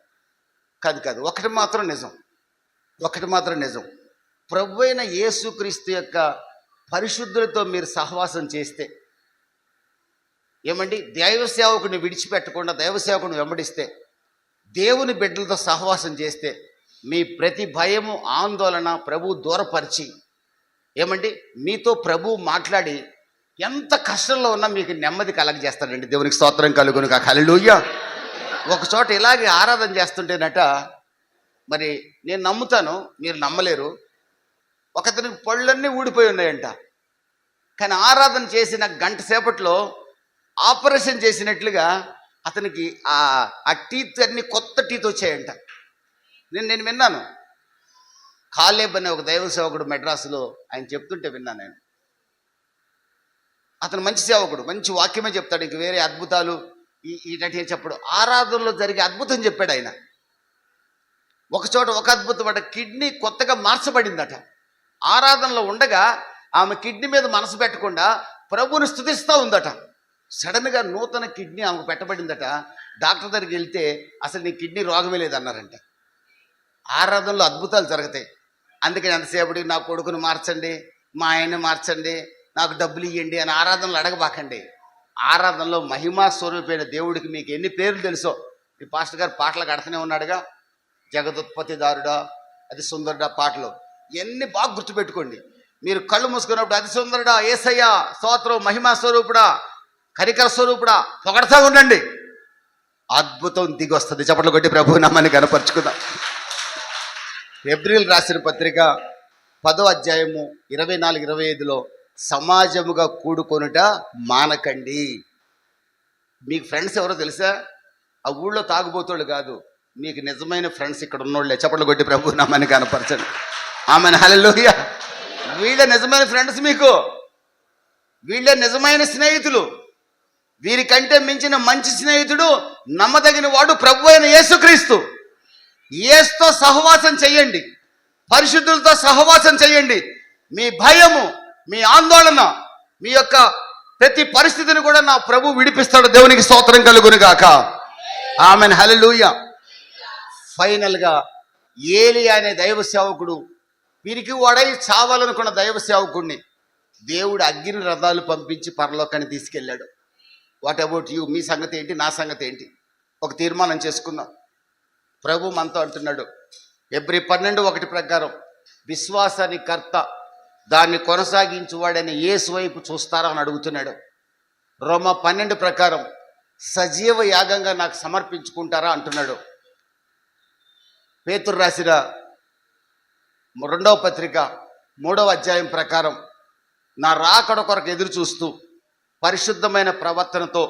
Speaker 3: కాదు ఒకటి మాత్రం నిజం. ప్రభు అయిన యేసుక్రీస్తు యొక్క పరిశుద్ధులతో మీరు సహవాసం చేస్తే, ఏమండి, దైవ సేవకుని విడిచిపెట్టకుండా దైవ సేవకుని వెంబడిస్తే, దేవుని బిడ్డలతో సహవాసం చేస్తే, మీ ప్రతి భయము ఆందోళన ప్రభు దూరపరిచి, ఏమండి, మీతో ప్రభు మాట్లాడి ఎంత కష్టంలో ఉన్నా మీకు నెమ్మది కలగజేస్తాడండి. దేవునికి స్తోత్రం కలుగును గాక. హల్లెలూయా. ఒక చోట ఇలాగే ఆరాధన చేస్తుంటేనట, మరి నేను నమ్ముతాను, మీరు నమ్మలేరు, ఒకతనికి పళ్ళన్నీ ఊడిపోయి ఉన్నాయంట. కానీ ఆరాధన చేసిన గంట సేపట్లో ఆపరేషన్ చేసినట్లుగా అతనికి ఆ టీత్ అన్ని కొత్త టీత్ వచ్చాయంట. నేను విన్నాను. కాలేబ్ అనే ఒక దైవ సేవకుడు మెడ్రాసులో ఆయన చెప్తుంటే విన్నాను నేను. అతను మంచి సేవకుడు, మంచి వాక్యమే చెప్తాడు, ఇంక వేరే అద్భుతాలు ఇటటి చెప్పడు. ఆరాధనలో జరిగే అద్భుతం చెప్పాడు ఆయన.
Speaker 2: ఒక చోట ఒక అద్భుతమైన కిడ్నీ కొత్తగా మార్చబడిందట. ఆరాధనలో ఉండగా ఆమె కిడ్నీ మీద మనసు పెట్టకుండా ప్రభువుని స్తుతిస్తూ ఉందట. సడన్గా నూతన కిడ్నీ ఆమెకు పెట్టబడిందట. డాక్టర్ దగ్గరికి వెళ్తే అసలు నీ కిడ్నీ రోగమే లేదన్నారంట. ఆరాధనలో అద్భుతాలు జరుగుతాయి. అందుకని ఎంతసేపటికి నా కొడుకుని మార్చండి, మా ఆయన్ని మార్చండి, నాకు డబ్బులు ఇవ్వండి అని ఆరాధనలు అడగబాకండి. ఆరాధనలో మహిమా స్వరూపైన దేవుడికి మీకు ఎన్ని పేర్లు తెలుసో ఈ పాస్టర్ గారు పాటలు కడుతూనే ఉన్నాడుగా. జగదుత్పత్తిదారుడా, అది సుందరుడా పాటలు ఎన్ని బాగా గుర్తుపెట్టుకోండి. మీరు కళ్ళు మూసుకున్నప్పుడు అది సుందరుడా, యేసయ్యా, స్తోత్రం, మహిమా స్వరూపుడా, కనికర స్వరూపుడా పొగడతా ఉండండి. అద్భుతం దిగి వస్తుంది. చప్పట్లు కొట్టి ప్రభువు నామాన్ని కనపరుచుకుందాం. ఏప్రిల్ రాసిన పత్రిక 10వ అధ్యాయము 24-25లో సమాజముగా కూడుకొనుట మానకండి. మీకు ఫ్రెండ్స్ ఎవరో తెలుసా? ఆ ఊళ్ళో తాగుబోతోళ్ళు కాదు, మీకు నిజమైన ఫ్రెండ్స్ ఇక్కడ ఉన్నోళ్ళే. చప్పట్లు కొట్టి ప్రభు నామాన్ని కనపరచండి. ఆమెను హల్లెలూయా. వీళ్ళే నిజమైన ఫ్రెండ్స్, మీకు వీళ్ళే నిజమైన స్నేహితులు. వీరికంటే మించిన మంచి స్నేహితుడు, నమ్మదగిన వాడు ప్రభు అయిన యేసుక్రీస్తు. యేసుతో సహవాసం చెయ్యండి, పరిశుద్ధులతో సహవాసం చెయ్యండి. మీ భయము, మీ ఆందోళన, మీ యొక్క ప్రతి పరిస్థితిని కూడా నా ప్రభు విడిపిస్తాడు. దేవునికి స్తోత్రం కలుగును గాక. Amen hallelujah. ఫైనల్గా ఏలియా అనే దైవ సేవకుడు, వీరికి వాడై చావాలనుకున్న దైవ సేవకుడిని దేవుడు అగ్ని రథాలు పంపించి పరలోకాన్ని తీసుకెళ్ళాడు. What about you? మీ సంగతి ఏంటి, నా సంగతి ఏంటి? ఒక తీర్మానం చేసుకుందాం. ప్రభు మనతో అంటున్నాడు ఎబ్రీ 12:1 ప్రకారం విశ్వాసాన్ని కర్త, దాన్ని కొనసాగించువాడని యేసు వైపు చూస్తారా అని అడుగుతున్నాడు. రోమా 12 ప్రకారం సజీవ యాగంగా నాకు సమర్పించుకుంటారా అంటున్నాడు. పేతురు రాసిన 2వ పత్రిక 3వ అధ్యాయం ప్రకారం నా రాకడ కొరకు ఎదురు చూస్తూ పరిశుద్ధమైన ప్రవర్తనతో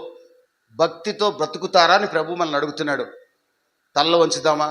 Speaker 2: భక్తితో బ్రతుకుతారా అని ప్రభు మనల్ని అడుగుతున్నాడు. తలలో వంచుదామా?